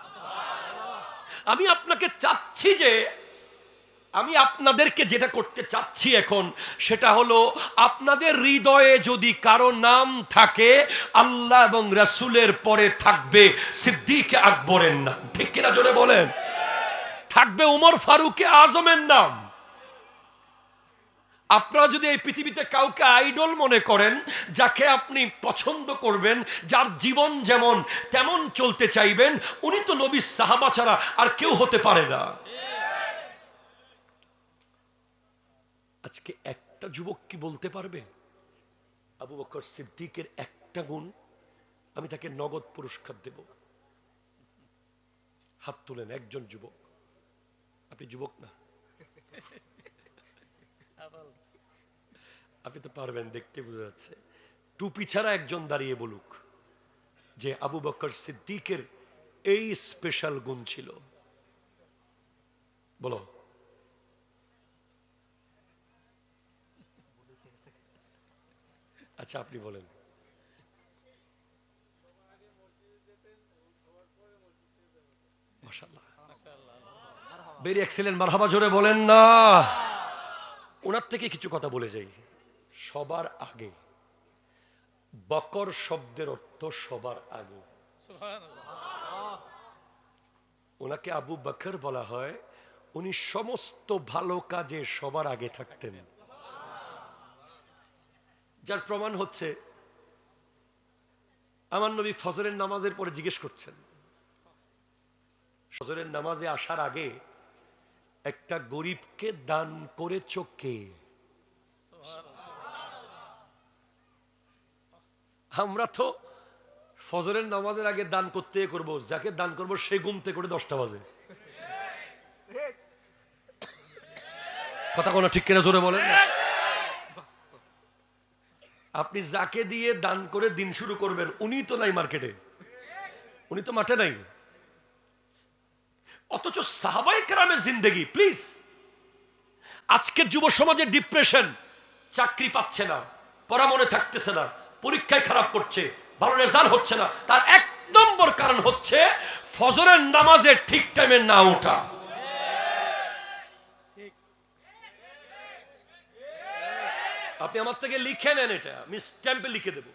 আমি আপনাকে চাচ্ছি যে, আমি আপনাদেরকে যেটা করতে চাচ্ছি এখন, সেটা হলো আপনাদের হৃদয়ে যদি কারো নাম থাকে, আল্লাহ এবং রাসূলের পরে থাকবে সিদ্দিক আকবরের নাম। ঠিক কিনা জোরে বলেন? থাকবে উমর ফারুক আজমের নাম। আপনারা যদি এই পৃথিবীতে কাউকে আইডল মনে করেন, যাকে আপনি পছন্দ করবেন, যার জীবন যেমন তেমন চলতে চাইবেন, উনি তো নবী সাহাবা ছাড়া আর কেউ হতে পারে না। আজকে একটা যুবক কি বলতে পারবে আবু বকর সিদ্দিকের একটা গুণ আমি তাকে নগদ পুরস্কার দেব? হাত তুলেন একজন যুবক। আপনি যুবক না? আপনি তো পারবেন, দেখতে বোঝা যাচ্ছে। টুপি ছাড়া একজন দাঁড়িয়ে বলুক যে আবু বকর সিদ্দিকের এই স্পেশাল গুণ ছিল। বলো। আচ্ছা আপনি বলেন। মাশাআল্লাহ, ভেরি এক্সেলেন্ট, মারহাবা জোরে বলেন না। ওনার থেকে কিছু কথা বলে যাই। সবার আগে, বকর শব্দের অর্থ সবার আগে। ওনাকে আবু বকর বলা হয়, উনি সমস্ত ভালো কাজে সবার আগে থাকতেন। যার প্রমাণ হচ্ছে আমার নবী ফজরের নামাজের পরে জিজ্ঞেস করছেন, ফজরের নামাজে আসার আগে একটা গরিবকে দান করেছ কে? আমরা তো ফজরের নামাজের আগে দান করতে করব, যাকে দান করব সে ঘুমতে করে 10টা বাজে। কথা কোনো ঠিক কিনা জোরে বলেন। আপনি যাকে দিয়ে দান করে দিন শুরু করবেন, উনি তো নাই মার্কেটে, উনি তো মাঠে নাই। অথচ সাহাবায়ে কেরামের জিন্দেগি, প্লিজ। আজকে যুব সমাজের ডিপ্রেশন, চাকরি পাচ্ছে না, পড়া মনে থাকতেছে না, পরীক্ষায় খারাপ করছে, ভালো রেজাল্ট হচ্ছে না, তার 1 নম্বর কারণ হচ্ছে ফজরের নামাজে ঠিক টাইমে না ওঠা। আপনি আমার থেকে লিখে নেন, এটা আমি স্ট্যাম্পে লিখে দেব।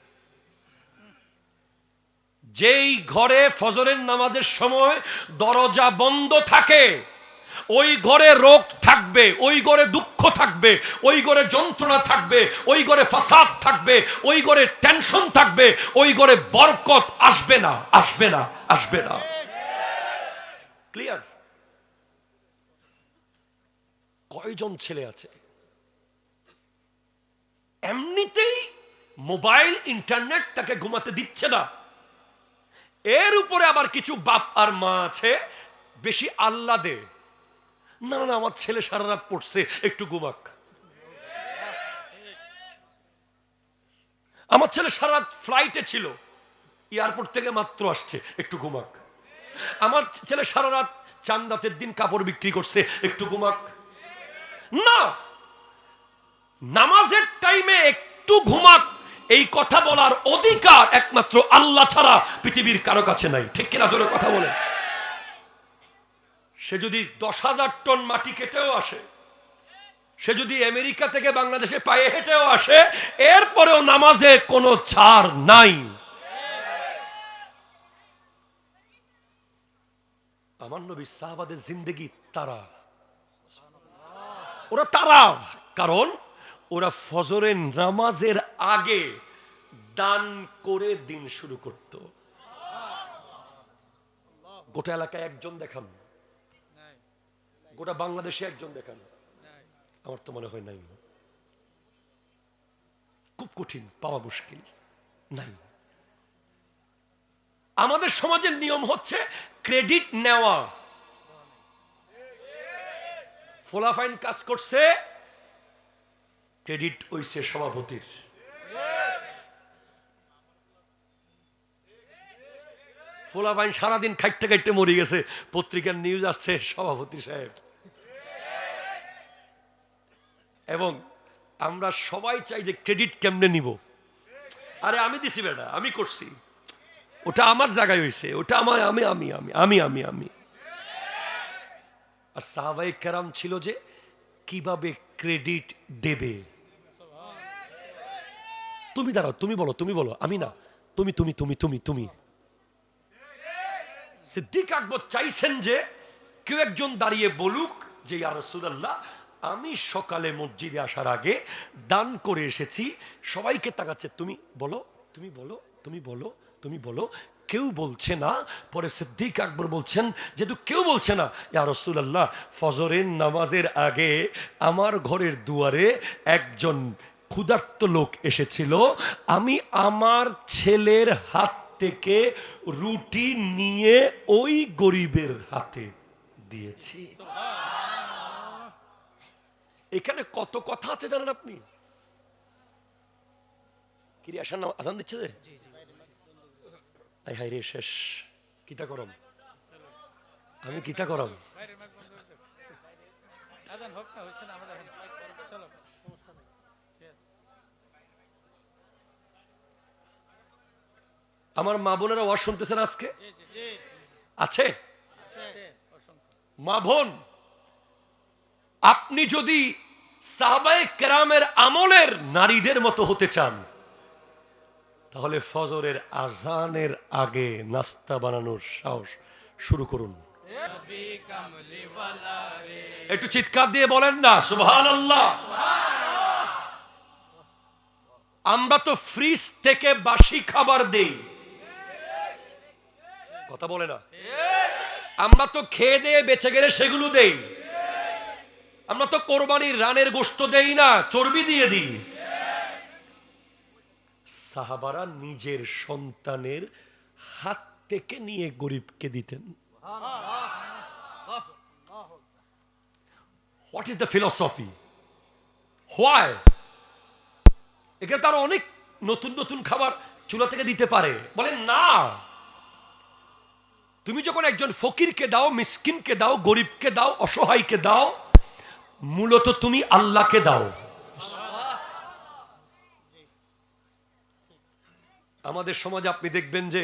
যেই ঘরে ফজরের নামাজের সময় দরজা বন্ধ থাকে, ওই ঘরে রোগ থাকবে, ওই ঘরে দুঃখ থাকবে, ওই ঘরে যন্ত্রণা থাকবে, ওই ঘরে ফাসাদ থাকবে, ওই ঘরে টেনশন থাকবে, ওই ঘরে বরকত আসবে না, আসবে না, আসবে না। ক্লিয়ার? কয়জন ছেলে আছে এমনিতেই মোবাইল ইন্টারনেট তাকে ঘুমাতে দিচ্ছে না, এর উপরে আবার কিছু বাপ আর মা আছে বেশি আহ্লাদে, না না আমার ছেলে সারা রাত পড়ছে, একটু ঘুমাক। আমার ছেলে সারা রাত ফ্লাইটে ছিল, এয়ারপোর্ট থেকে মাত্র আসছে, একটু ঘুমাক। আমার ছেলে সারা রাত চাঁদাতের দিন কাপড় বিক্রি করছে, একটু ঘুমাক। না, নামাজের টাইমে একটু ঘুমাক, এই কথা বলার অধিকার একমাত্র আল্লাহ ছাড়া পৃথিবীর কারো কাছে নাই। ঠিক কিনা জোরে কথা বলে। সে যদি 10,000 টন মাটি কেটেও আসে, সে যদি আমেরিকা থেকে বাংলাদেশে পায়ে হেঁটেও আসে, এরপরেও নামাজে কোনো ছাড় নাই। আমার নবী সাহাবাদের জিন্দেগি তারা, ওরা তারা, কারণ ওরা ফজরের নামাজের আগে দান করে দিন শুরু করত। গোটা এলাকায় একজন দেখান, গোটা বাংলাদেশে একজন দেখান, আমার তো মনে হয় নাই। খুব কঠিন, পাওয়া মুশকিল, নাই। আমাদের সমাজের নিয়ম হচ্ছে ক্রেডিট নেওয়া। ফোলাফাইন কাজ করছে, ক্রেডিট হইছে সভাপতির। ফোলাভাইন সারাদিন খাইটে খাইটে মরে গেছে, পত্রিকার নিউজ আসছে সভাপতি সাহেব। এবং আমরা সবাই চাই যে ক্রেডিট কেমনে নিব। আরে আমি দিছি বেটা, আমি করছি, ওটা আমার জায়গায় হয়েছে, ওটা আমার, আমি আমি আমি আমি আমি আমি আর সাহাবায়ে কেরাম ছিল যে কিভাবে ক্রেডিট দেবে। তুমি দাঁড়াও, তুমি বলো, তুমি বলো, আমি না, তুমি তুমি তুমি তুমি তুমি সিদ্দিক আকবর চাইছেন যে কেউ একজন দাঁড়িয়ে বলুক যে ইয়া রাসূলুল্লাহ, আমি সকালে মসজিদে আসার আগে দান করে এসেছি। সবাইকে তাকাচ্ছে, তুমি বলো, তুমি বলো, তুমি বলো, তুমি বলো, কেউ বলছে না। পরে সিদ্দিক আকবর বলছেন, যেহেতু কেউ বলছে না, ইয়া রাসূলুল্লাহ, ফজরের নামাজের আগে আমার ঘরের দুয়ারে একজন ক্ষুধার্ত লোক এসেছিল, আমি আমার ছেলের হাত থেকে রুটি নিয়ে ওই গরিবের হাতে দিয়েছি। এখানে কত কথা আছে জানেন আপনি? কিরে আসার নাম আজান দিচ্ছে যে, হাই রে শেষ, কিতা করম আমি, কিতা করম। আমার মা বোনেরা ওয়াজ শুনতেছেন আজকে? আছে মা বোন, আপনি যদি সাহাবায়ে কেরামের আমলের নারীদের মতো হতে চান, তাহলে ফজরের আজানের আগে নাস্তা বানানোর সাহস শুরু করুন। একটু চিৎকার দিয়ে বলেন না সুবহানাল্লাহ। আমরা তো ফ্রিজ থেকে বাসি খাবার দেই, কথা বলে না। আমরা তো খেয়ে দিয়ে বেঁচে গেলে সেগুলো দেই। আমরা তো কোরবানির রানের গোশত দেই না, চর্বি দিয়ে দিই। সাহাবারা নিজের সন্তানের হাত থেকে নিয়ে গরিবকে দিতেন। What is the philosophy? Why? এখানে তারা অনেক নতুন নতুন খাবার চুলা থেকে দিতে পারে, বলেন না। তুমি যখন একজন ফকিরকে দাও, মিসকিনকে দাও, গরিবকে দাও, অসহায়কে দাও, মূলত তুমি আল্লাহকে দাও। আমাদের সমাজে আপনি দেখবেন যে,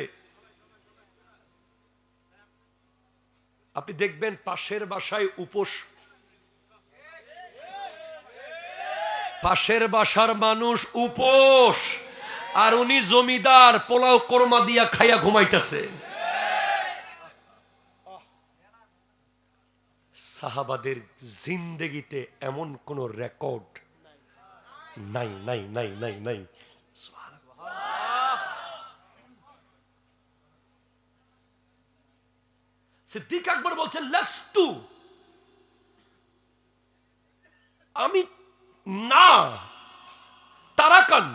আপনি দেখবেন পাশের বাসায় উপোস, পাশের বাসার মানুষ উপোস, আর উনি জমিদার পোলাও কোরমা দিয়া খাইয়া ঘুমাইতেছে। সাহাবাদের জিন্দেগিতে এমন কোন রেকর্ড নাই, নাই, নাই, নাই, নাই। সিদ্দিক আকবর বলছেন, লাস্তু, আমি না, তারাকান,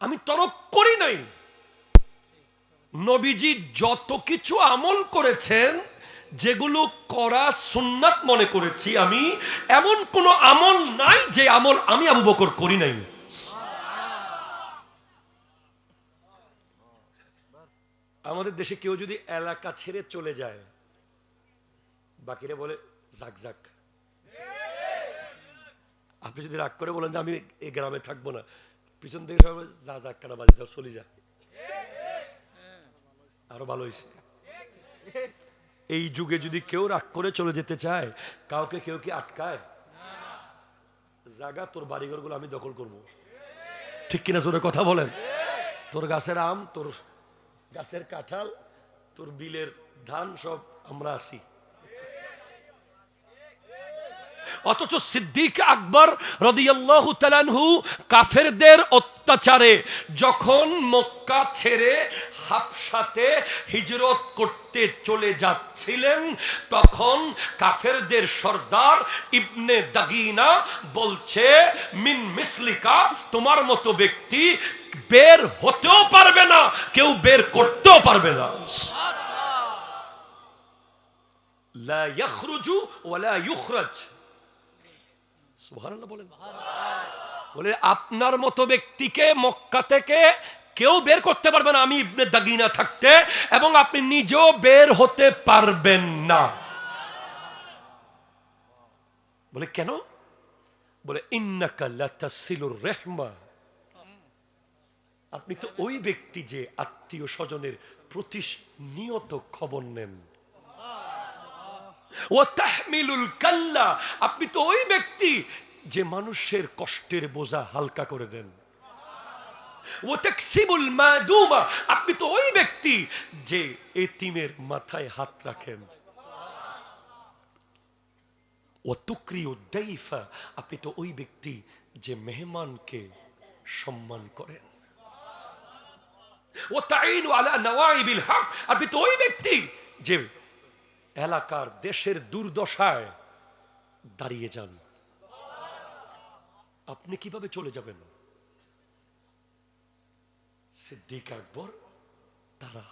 আমি তরক করি নাই। নবীজি যত কিছু আমল করেছেন, যেগুলো করা সুন্নাত মনে করেছি আমি, এমন কোন আমল নাই যে আমল আমি আবু বকর করি নাই। আমাদের দেশে কেউ যদি এলাকা ছেড়ে চলে যায়, বাকিরা বলে যাক যাক। আপনি যদি রাগ করে বলেন যে আমি এই গ্রামে থাকবো না, পিছন থেকে সবাই যা যাক কেনা বাজি যাও, চলে যা, আরো ভালো হয়েছে। এই যুগে যদি কেউ রাগ করে চলে যেতে চায়, কাউকে কেউ কি আটকায়? জায়গা তোর বাড়িঘর গুলো আমি দখল করবো, ঠিক কিনা জোরে কথা বলেন। তোর গাছের আম, তোর গাছের কাঁঠাল, তোর বিলের ধান সব আমরা আছি। অথচ সিদ্দিক আকবর রাদিয়াল্লাহু তাআলা আনহু কাফেরদের অত্যাচারে যখন মক্কা ছেড়ে হাবশাতে হিজরত করতে চলে যাচ্ছিলেন, তখন কাফেরদের সর্দার ইবনে দাগিনা বলছে, মিন মিসলিকা, তোমার মতো ব্যক্তি বের হতেও পারবে না, কেউ বের করতেও পারবে না। লা ইয়াখরুজু ওয়া লা ইউখরাজ। সুবহানাল্লাহ বলেন। বলে আপনার মতো ব্যক্তিকে মক্কা থেকে কেউ বের করতে পারবে না আমি ইবনে দাগিনা থাকতে, এবং আপনি নিজেও বের হতে পারবেন না। বলে কেন? বলে ইন্নাকা লাতাসিলুর রাহমা, আপনি তো ওই ব্যক্তি যে আত্মীয় স্বজনের প্রতিনিয়ত খবর নেন। ও তাহমিলুল কাল্লা, আপনি তো ওই ব্যক্তি যে মানুষের কষ্টের বোঝা হালকা করে দেন। ও তাকসিবুল মাদুমা, আপনি তো ওই ব্যক্তি যে এতিমের মাথায় হাত রাখেন। ও তুকরিউদ দাইফা, আপনি তো ওই ব্যক্তি যে মেহমানকে সম্মান করেন। ও তাইনু আলা নওয়াইবিল হক, আপনি তো ওই ব্যক্তি যে এলাকার দেশের দুর্দশায় দাঁড়িয়ে যান। আপনি কিভাবে চলে যাবেন? সিদ্দিক আকবর তারা,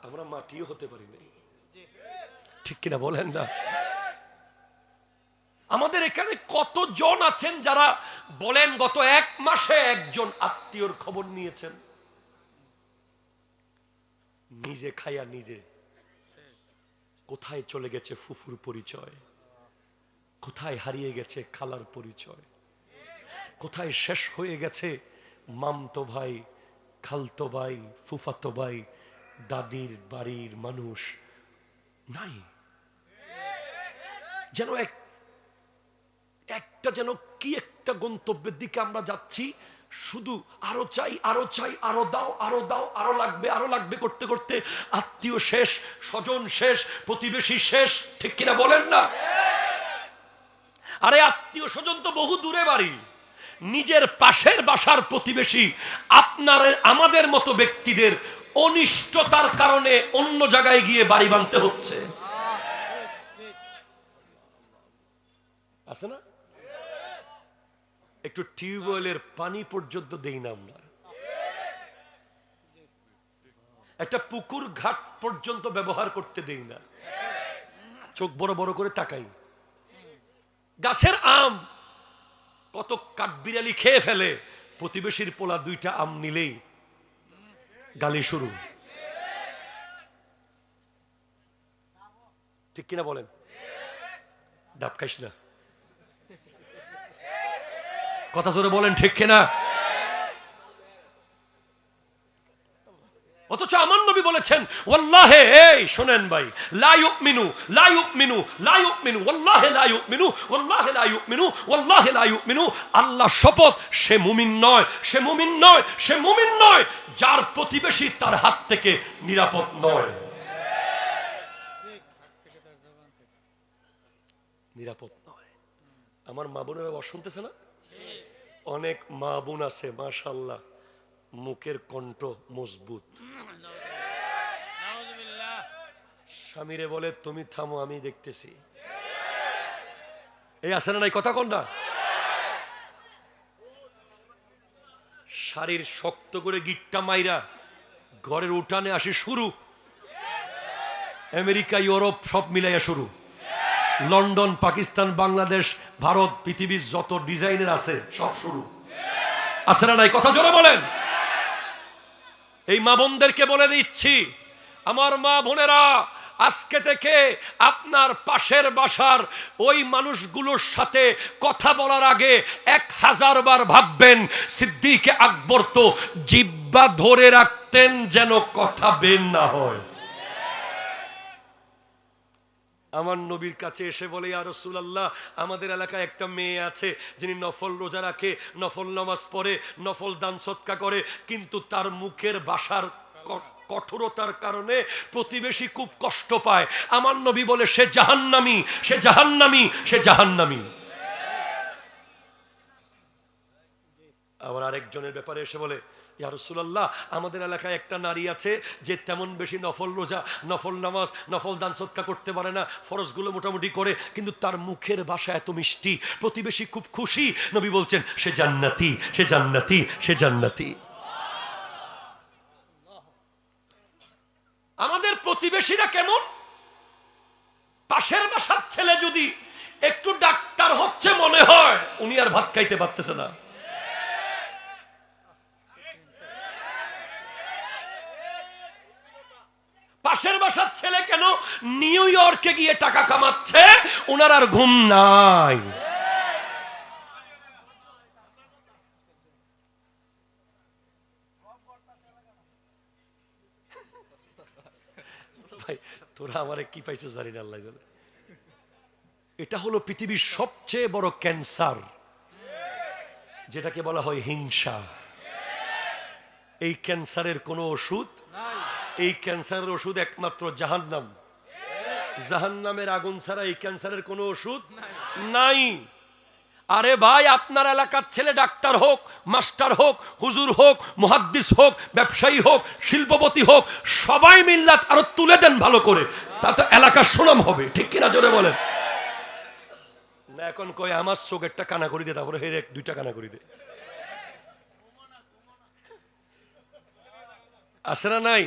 আমরা মাটিও হতে পারি নাই, ঠিক কিনা বলেন না? আমাদের এখানে কতজন আছেন যারা বলেন গত এক মাসে একজন আত্মীয়র খবর নিয়েছেন? নিজে খায়া নিজে। কোথায় চলে গেছে ফুফুর পরিচয়, কোথায় হারিয়ে গেছে খালার পরিচয়, কোথায় শেষ হয়ে গেছে মামতো ভাই, খালতো ভাই, ফুফাতো ভাই, দাদির বাড়ির মানুষ নাই। যেন একটা যেন কি একটা গন্তব্যের দিকে আমরা যাচ্ছি, শুধু আরো চাই, আরো চাই, আরো দাও, আরো দাও, আরো লাগবে, আরো লাগবে করতে করতে আত্মীয় শেষ, স্বজন শেষ, প্রতিবেশী শেষ, ঠিক কিনা বলেন না? আরে আত্মীয় স্বজন তো বহু দূরে বাড়ি, নিজের পাশের বাসার প্রতিবেশী আপনার আমাদের মতো ব্যক্তিদের অনিষ্টতার কারণে অন্য জায়গায় গিয়ে বাড়ি বাঁধতে হচ্ছে, আছে না? একটু টিউবওয়েলের পানি পর্যন্ত দেই না আমরা, একটা পুকুর ঘাট পর্যন্ত ব্যবহার করতে দেই না, চোখ বড় বড় করে তাকাই। গাছের আম কত কাঠবিড়ালি খেয়ে ফেলে, প্রতিবেশীর পোলা দুইটা আম নিলেই গালি শুরু, ঠিক কিনা বলেন? ডাব খাইস না, কথা জোরে বলেন, ঠিক কিনা? অথচ আমার নবী বলেছেন ওয়াল্লাহে, এই শুনেন ভাই, লা ইউমিনু লা ইউমিনু লা ইউমিনু ওয়াল্লাহি লা ইউমিনু ওয়াল্লাহি লা ইউমিনু ওয়াল্লাহি লা ইউমিনু, আল্লাহ শপথ, সে মুমিন নয়, সে মুমিন নয়, সে মুমিন নয় যার প্রতিবেশী তার হাত থেকে নিরাপদ নয়, নিরাপদ নয়। আমার মা বোনেরা শুনতেছে না? অনেক মা বোন আছে মাশাআল্লাহ, মুখের কণ্ঠ মজবুত, স্বামীরে বলে তুমি থামো আমি দেখতেছি, এই আছে না নাই? কথা কন না? শাড়ির শক্ত করে গিট্টা মাইরা ঘরের উঠানে আসি শুরু, আমেরিকা ইউরোপ সব মিলাইয়া শুরু, লন্ডন, পাকিস্তান, বাংলাদেশ, ভারত, পৃথিবীর যত ডিজাইনের আছে সব শুরু, আছে না নাই? কথা জোরে বলেন। এই মা বোনদেরকে বলে দিচ্ছি, আমার মা বোনেরা, আজকে থেকে আপনার পাশের বাসার ওই মানুষগুলোর সাথে কথা বলার আগে 1000 বার ভাববেন। সিদ্দিক আকবর তো জিহ্বা ধরে রাখতেন যেন কথা বের না হয়। আমার নবীর কাছে এসে বলে, ইয়া রাসূলুল্লাহ, আমাদের এলাকায় একটা মেয়ে আছে যিনি নফল রোজা রাখে, নফল নামাজ পড়ে, নফল দান সদকা করে, কিন্তু তার মুখের ভাষার কঠোরতার কারণে প্রতিবেশী খুব কষ্ট পায়। আমার নবী বলে, সে জাহান্নামী, সে জাহান্নামী, সে জাহান্নামী। আবার আরেকজনের ব্যাপারে এসে বলে, ইয়া রাসূলুল্লাহ, আমাদের এলাকায় একটা নারী আছে যে তেমন বেশি নফল রোজা, নফল নামাজ, নফল দান সদকা করতে পারে না, ফরজগুলো মোটামুটি করে, কিন্তু তার মুখের ভাষা এত মিষ্টি, প্রতিবেশী খুব খুশি। নবী বলছেন, সে জান্নাতি, সে জান্নাতি, সে জান্নাতি। আমাদের প্রতিবেশীরা কেমন? পাশের বাসার ছেলে যদি একটু ডাক্তার হচ্ছে মনে হয়, উনি আর ভাত খাইতে পারতেছে না। পাশের বাসার ছেলে কেন নিউ ইয়র্কে গিয়ে টাকা কামাচ্ছে, ওনার আর ঘুম নাই। ভাই তোরা আমারে কি পাইছো জানি না, আল্লাহ জানে। এটা হলো পৃথিবীর সবচেয়ে বড় ক্যান্সার, যেটাকে বলা হয় হিংসা। এই ক্যান্সারের কোনো ওষুধ, এই ক্যান্সারের ওষুধ একমাত্র জাহান্নাম। জাহান্নামের আগুন ছাড়া এই ক্যান্সারের কোনো ওষুধ নাই। আরে ভাই, আপনার এলাকার ছেলে ডাক্তার হোক, মাস্টার হোক, হুজুর হোক, মুহাদ্দিস হোক, ব্যবসায়ী হোক, শিল্পপতি হোক, সবাই মিল্লাত আরো তুলে দেন ভালো করে, তাতে এলাকার সুনাম হবে। ঠিক কিনা জোরে বলেন না? এখন কয় আমার চোখ একটা কানা করে দে, তারপরে হেরে দুইটা কানা করে দে। আছে না নাই?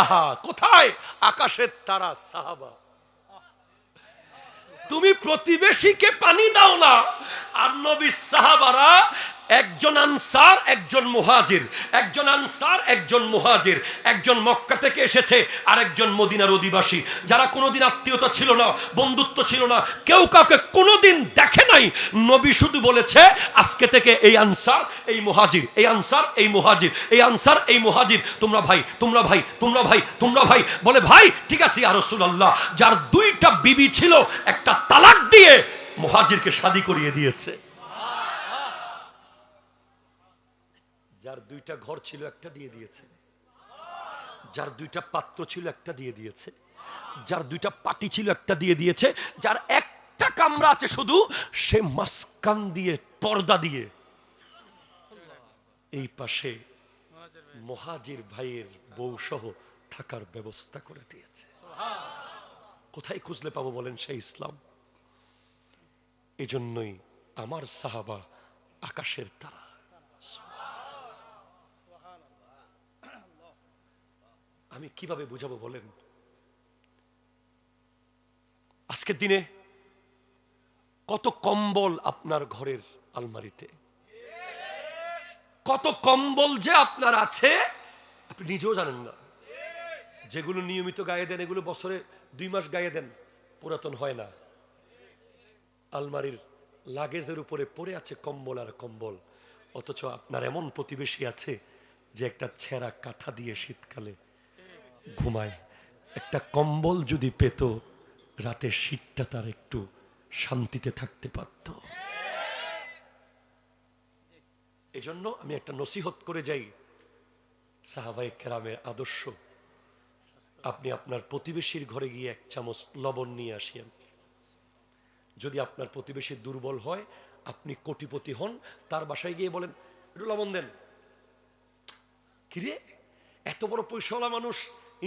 আহা, কোথায় আকাশের তারা সাহাবা। তুমি প্রতিবেশীকে পানি দাও না, আর নবীর সাহাবারা একজন আনসার একজন মুহাজির, একজন আনসার একজন মুহাজির, একজন মক্কা থেকে এসেছে আর একজন মদিনার অধিবাসী, যারা কোনোদিন আত্মীয়তা ছিল না, বন্ধুত্ব ছিল না, কেউ কাউকে কোনোদিন দেখে নাই। নবী শুধু বলেছে আজকে থেকে এই আনসার এই মুহাজির, এই আনসার এই মুহাজির, এই আনসার এই মুহাজির, তোমরা ভাই, তোমরা ভাই, তোমরা ভাই, তোমরা ভাই। বলে ভাই ঠিক আছে ইয়া রাসূলুল্লাহ, যার দুইটা বিবি ছিল একটা তালাক দিয়ে মুহাজিরকে শাদী করিয়ে দিয়েছে। যার দুইটা ঘর ছিল একটা দিয়ে দিয়েছে, যার দুইটা পাত্র ছিল একটা দিয়ে দিয়েছে, যার দুইটা পাটি ছিল একটা দিয়ে দিয়েছে, যার একটা কামরা আছে শুধু, সে মাসকান দিয়ে পর্দা দিয়ে এই পাশে মুহাজির ভাইয়ের বউ সহ থাকার ব্যবস্থা করে দিয়েছে। কোথায় খুঁজলে পাবো বলেন সেই ইসলাম? এজন্যই আমার সাহাবা আকাশের তারা। আমি কিভাবে বুঝাবো বলেন? আজকের দিনে কত কম্বল আপনার ঘরের আলমারিতে, কত কম্বল যে আপনার আছে আপনি নিজেও জানেন না। যেগুলো নিয়মিত গায়ে দেন এগুলো বছরে 2 মাস গায়ে দেন, পুরাতন হয় না। আলমারির লাগেজের উপরে পড়ে আছে কম্বল আর কম্বল, অথচ আপনার এমন প্রতিবেশী আছে যে একটা ছেঁড়া কাঁথা দিয়ে শীতকালে ঘুমায়। একটা কম্বল যদি পেত, রাতের শীতটা তার একটু শান্তিতে থাকতে পারত। এজন্য আমি একটা নসিহত করে যাই, সাহাবায়ে কেরামের আদর্শ। আপনি আপনার প্রতিবেশীর ঘরে গিয়ে 1 চামচ লবণ নিয়ে আসেন। যদি আপনার প্রতিবেশী দুর্বল হয়, আপনি কোটিপতি হন, তার বাসায় গিয়ে বলেন একটু লবণ দেন। কিরে, এত বড় পয়সাওয়ালা মানুষ,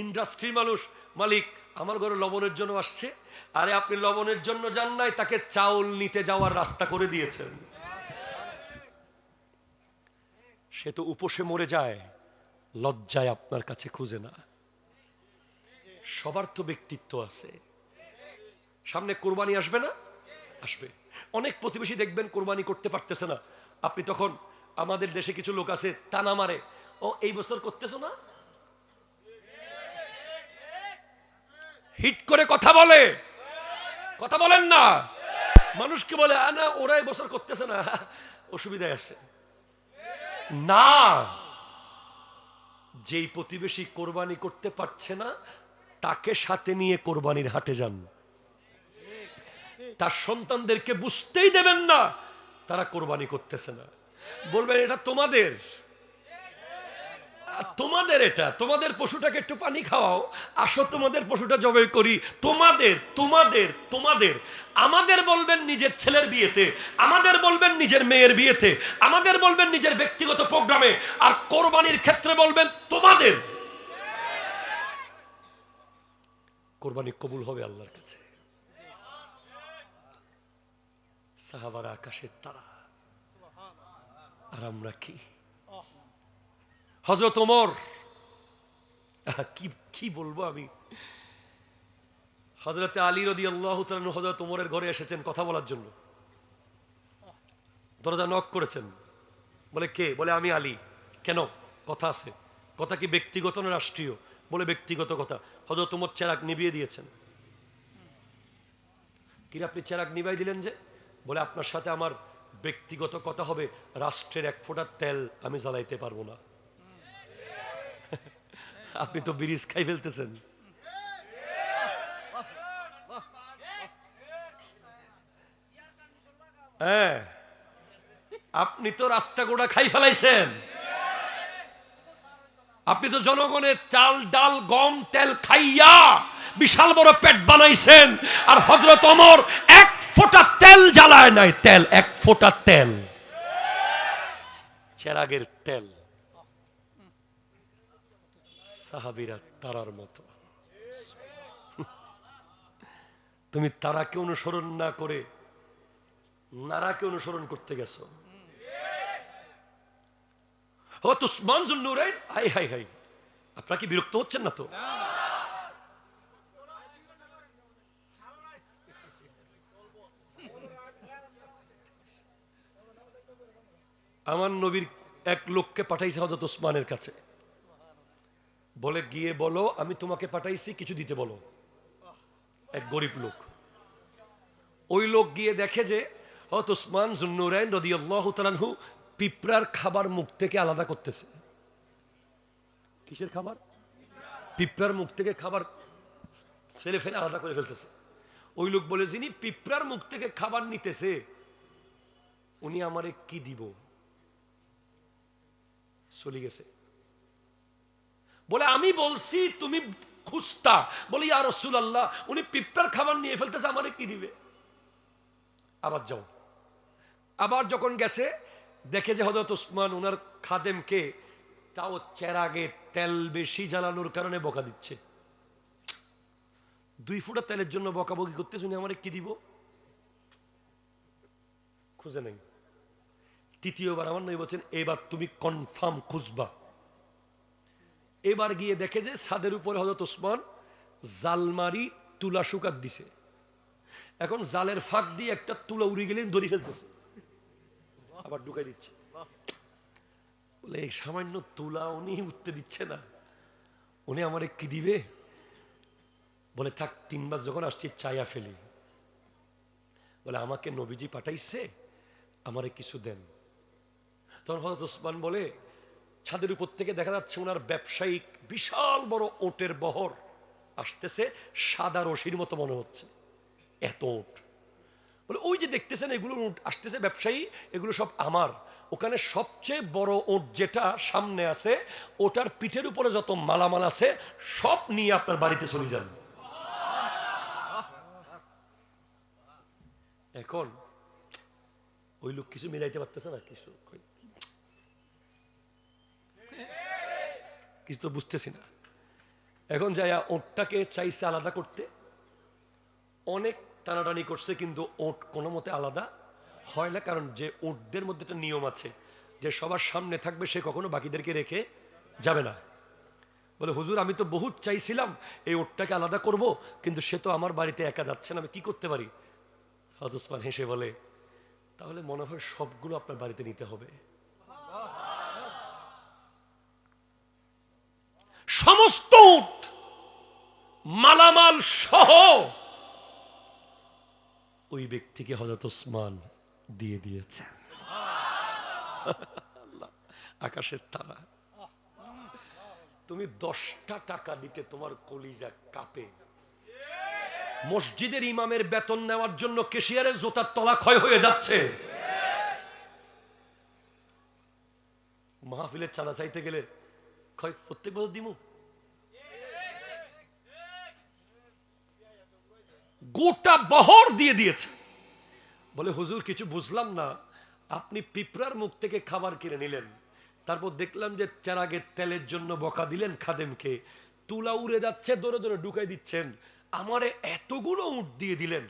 ইন্ডাস্ট্রির মানুষ, মালিক আমার ঘরে লবণের জন্য আসছে। আরে আপনি লবণের জন্য যান নাই, তাকে চাউল নিতে যাওয়ার রাস্তা করে দিয়েছেন। সে তো উপসে মরে যায়, লজ্জায় আপনার কাছে খুঁজে না। সবার তো ব্যক্তিত্ব আছে। সামনে কোরবানি আসবে না? আসবে। অনেক প্রতিবেশী দেখবেন কোরবানি করতে পারতেছে না, আপনি তখন, আমাদের দেশে কিছু লোক আছে টানা মারে, ও এই বছর করতেছ না, হিট করে কথা বলে, কথা বলেন না, মানুষকে বলে না ওরা এই বছর করতেছে না, অসুবিধায় আছে না। যেই প্রতিবেশী কোরবানি করতে পারছে না, তাকে সাথে নিয়ে কোরবানির হাটে যান। তার সন্তানদেরকে বুঝতেই দেবেন না তারা কোরবানি করতেছে না। বলবেন এটা তোমাদের, তোমাদের, এটা তোমাদের পশুটাকে একটু পানি খাওয়াও, আসো তোমাদের পশুটা জবাই করি। তোমাদের তোমাদের তোমাদের আমাদের বলবেন নিজের ছেলের বিয়েতে, আমাদের বলবেন নিজের মেয়ের বিয়েতে, আমাদের বলবেন নিজের ব্যক্তিগত প্রোগ্রামে, আর কোরবানির ক্ষেত্রে বলবেন তোমাদের। কোরবানি কবুল হবে আল্লাহর কাছে। সাহাবারা আকাশের তারা, আর আমরা কি? হযরত ওমর, কি বলবো আমি, হযরত আলী রাদিয়াল্লাহু তাআলা হযরত ওমরের ঘরে এসেছেন কথা বলার জন্য। দরজা নক করেছেন, বলে কে? বলে আমি আলী। কেন? কথা আছে। কথা কি ব্যক্তিগত না রাষ্ট্রীয়? বলে ব্যক্তিগত কথা। হযরত ওমর চেরাগ নিভিয়ে দিয়েছেন। কি আপনি চেরাগ নিভাই দিলেন যে? বলে আপনার সাথে আমার ব্যক্তিগত কথা হবে, রাষ্ট্রের এক ফোঁটা তেল আমি জ্বালাইতে পারবো না। আপনি তো ব্রিজ খাই ফেলতেছেন। হ্যাঁ, আপনি তো রাস্তা গোড়া খাই ফেলাইছেন। আপনি তো জনগণের চাল ডাল গম তেল খাইয়া বিশাল বড় পেট বানাইছেন, আর হযরত ওমর এক ফোঁটা তেল জ্বালায় নাই। তেল, এক ফোঁটা তেল, চেরাগের তেল। সাহাবীরা তারার মতো। তুমি তারাকে অনুসরণ না করে নারাকে অনুসরণ করতে গেছো। হযরত উসমান যুন্নুরাইন, হাই হাই হাই, আপনারা কি বিরক্ত হচ্ছেন না তো? আমার নবীর এক লোককে পাঠাইছে হযরত উসমানের কাছে, বলে গিয়ে বলো আমি তোমাকে পাঠাইছি, কিছু দিতে বলো। এক গরিব লোক। ওই লোক গিয়ে দেখে যে হযরত উসমান যুন্নুরাইন রাদিয়াল্লাহু তাআলা আনহু পিঁপড়ার খাবার মুখ থেকে আলাদা করতেছে। কিসের খাবার? পিঁপড়ার মুখ থেকে খাবার ফেলে ফেলে আলাদা করে ফেলতেছে। ওই লোক বলে, যিনি পিঁপড়ার মুখ থেকে খাবার নিতেছে উনি আমারে কি দিব? চলে গেছে। বলে আমি বলছি তুমি খুস্তা। বলে ইয়া রাসূলুল্লাহ, উনি পিঁপড়ার খাবার নিয়ে ফেলতেছে, আমারে কি দিবে? আবার যাও। আবার যখন গেছে দেখে যে হযরত উসমান ওনার খাদেমকে তাও চেরাগে তেল বেশি জ্বালানোর কারণে বকা দিচ্ছে। 2 ফুটা তেলের জন্য বকাবকি করতেছে, উনি আমারে কি দিব? খুঁজে নেই। তৃতীয়বার আমার নবী বলছেন, এবার তুমি কনফার্ম খুঁজবা। এবার গিয়ে দেখে যে ছাদের উপরে হযরত উসমান জালমারি তুলা শুকাত দিছে। এখন জালের ফাঁক দিয়ে একটা তুলা উড়ে গেলেন ধরে ফেলতেছে, আবার ঢুকাই দিচ্ছে। বলে এই সামান্য তুলা উনি উঠতে দিচ্ছে না, উনি আমারে কি দিবে? বলে থাক, 3 মাস যখন আসছি চাইয়া ফেলি। বলে আমাকে নবীজি পাঠাইছে, আমারে কিছু দেন। তখন হযরত উসমান বলে, ছাদের উপর থেকে দেখা যাচ্ছে ওনার ব্যবসায়িক বিশাল বড় ওটের বহর আসতেছে, সাদা রশির মতো মনে হচ্ছে, এত ওট। বলে ওই যে দেখতেছেন এগুলো উট আসতেছে ব্যবসায়ী, এগুলো সব আমার। ওখানে সবচেয়ে বড় ওট যেটা সামনে আছে, ওটার পিঠের উপরে যত মালামাল আছে সব নিয়ে আপনার বাড়িতে চলে যান। এখন ওই লোক কিছু মিলাইতে পারতেছে না, কিছু তো বুঝতেছি না। এখন যাইয়া ওটটাকে চাইছে আলাদা করতে, অনেক টানাটানি করছে, কিন্তু ওট কোনো মতে আলাদা হয় না। কারণ যে ওটদের মধ্যে একটা নিয়ম আছে যে সবার সামনে থাকবে, সে কখনো বাকিদেরকে রেখে যাবে না। বলে হুজুর আমি তো বহুত চাইছিলাম এই ওটটাকে আলাদা করব, কিন্তু সে তো আমার বাড়িতে একা যাচ্ছে না, আমি কি করতে পারি? হযরত উসমান হেসে বলে, তাহলে মনে হয় সবগুলো আপনার বাড়িতে নিতে হবে। সমস্ত উট মালামাল সহ ওই ব্যক্তিকে হযরত উসমান দিয়ে দিয়েছে। আকাশের তারা। তুমি 10টা টাকা দিতে তোমার কলিজা কাঁপে। মসজিদের ইমামের বেতন নেওয়ার জন্য কেশিয়ারের জুতার তলা ক্ষয় হয়ে যাচ্ছে। মাহফিলের চাঁদা চাইতে গেলে ক্ষয় প্রত্যেক বছর দিমু। গোটা বহর দিয়ে দিয়েছে। বলে হুজুর কিছু বুঝলাম না, আপনি পিঁপড়ার মুখ থেকে খাবার কিনে নিলেন, তারপর দেখলাম যে চেরাগের তেলের জন্য বকা দিলেন খাদেমকে, তুলা উড়ে যাচ্ছে, দৌড়ে দৌড়ে ঢুকাই দিচ্ছেন, আমারে এতগুলো উট দিয়ে দিলেন।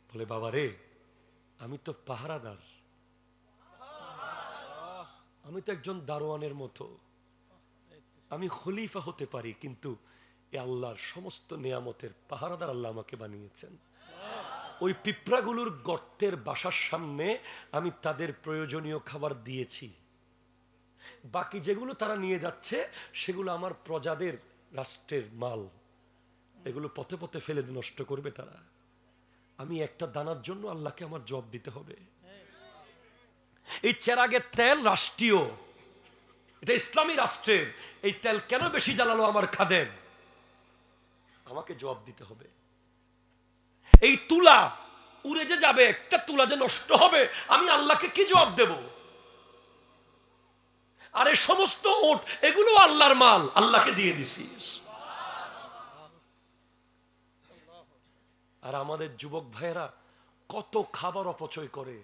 বলে বাবা রে, আমি তো পাহারাদার, আমি তো একজন দারোয়ানের মতো, আমি খলিফা হতে পারি, কিন্তু এ আল্লাহর সমস্ত নিয়ামতের পাহারাদার আল্লাহ আমাকে বানিয়েছেন। ওই পিঁপড়াগুলোর গর্তের বাসার সামনে আমি তাদের প্রয়োজনীয় খাবার দিয়েছি, বাকি যেগুলো তারা নিয়ে যাচ্ছে সেগুলো আমার প্রজাদের রাষ্ট্রের মাল, এগুলো পথে পথে ফেলে নষ্ট করবে তারা। আমি একটা দানার জন্য আল্লাহকে আমার জবাব দিতে হবে। এই চেরাগের তেল রাষ্ট্রীয়, এটা ইসলামী রাষ্ট্রের, এই তেল কেন বেশি জ্বালালো আমার খাদেম, আমাকে জবাব দিতে হবে। এই তুলা উড়ে যে যাবে, একটা তুলা যে নষ্ট হবে, আমি আল্লাহকে কি জবাব দেব? আর এই সমস্ত ওট, এগুলো আল্লাহর মাল, আল্লাহকে দিয়ে দিছি। আর আমাদের যুবক ভাইয়েরা কত খাবার অপচয় করে।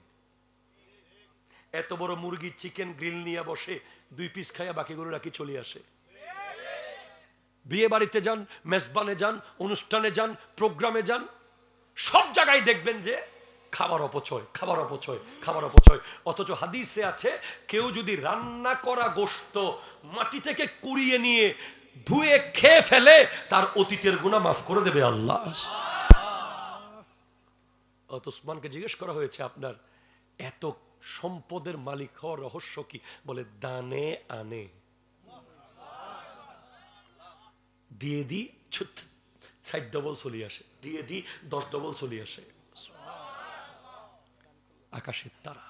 এত বড় মুরগি চিকেন গ্রিল নিয়ে বসে 2 পিস খাইয়া বাকিগুলো রাখি চলে আসে। বিয়ে বাড়িতে যান, মেজবানে যান, অনুষ্ঠানে যান, প্রোগ্রামে যান, সব জায়গায় দেখবেন যে খাবার অপচয়, খাবার অপচয়, খাবার অপচয়। অথচ হাদিসে আছে, কেউ যদি রান্না করা গোশত মাটি থেকে কুড়িয়ে নিয়ে ধুয়ে খেয়ে ফেলে, তার অতীতের গুনাহ মাফ করে দেবে আল্লাহ। ওসমানকে জিজ্ঞেস করা হয়েছে, আপনার এত সম্পদের মালিক হওয়ার রহস্য কি? বলে, দানে আনে দিয়ে দি 60 ডবল চলে আসে, দিয়ে দি 10 ডবল চলে আসে। আকাশের তারা।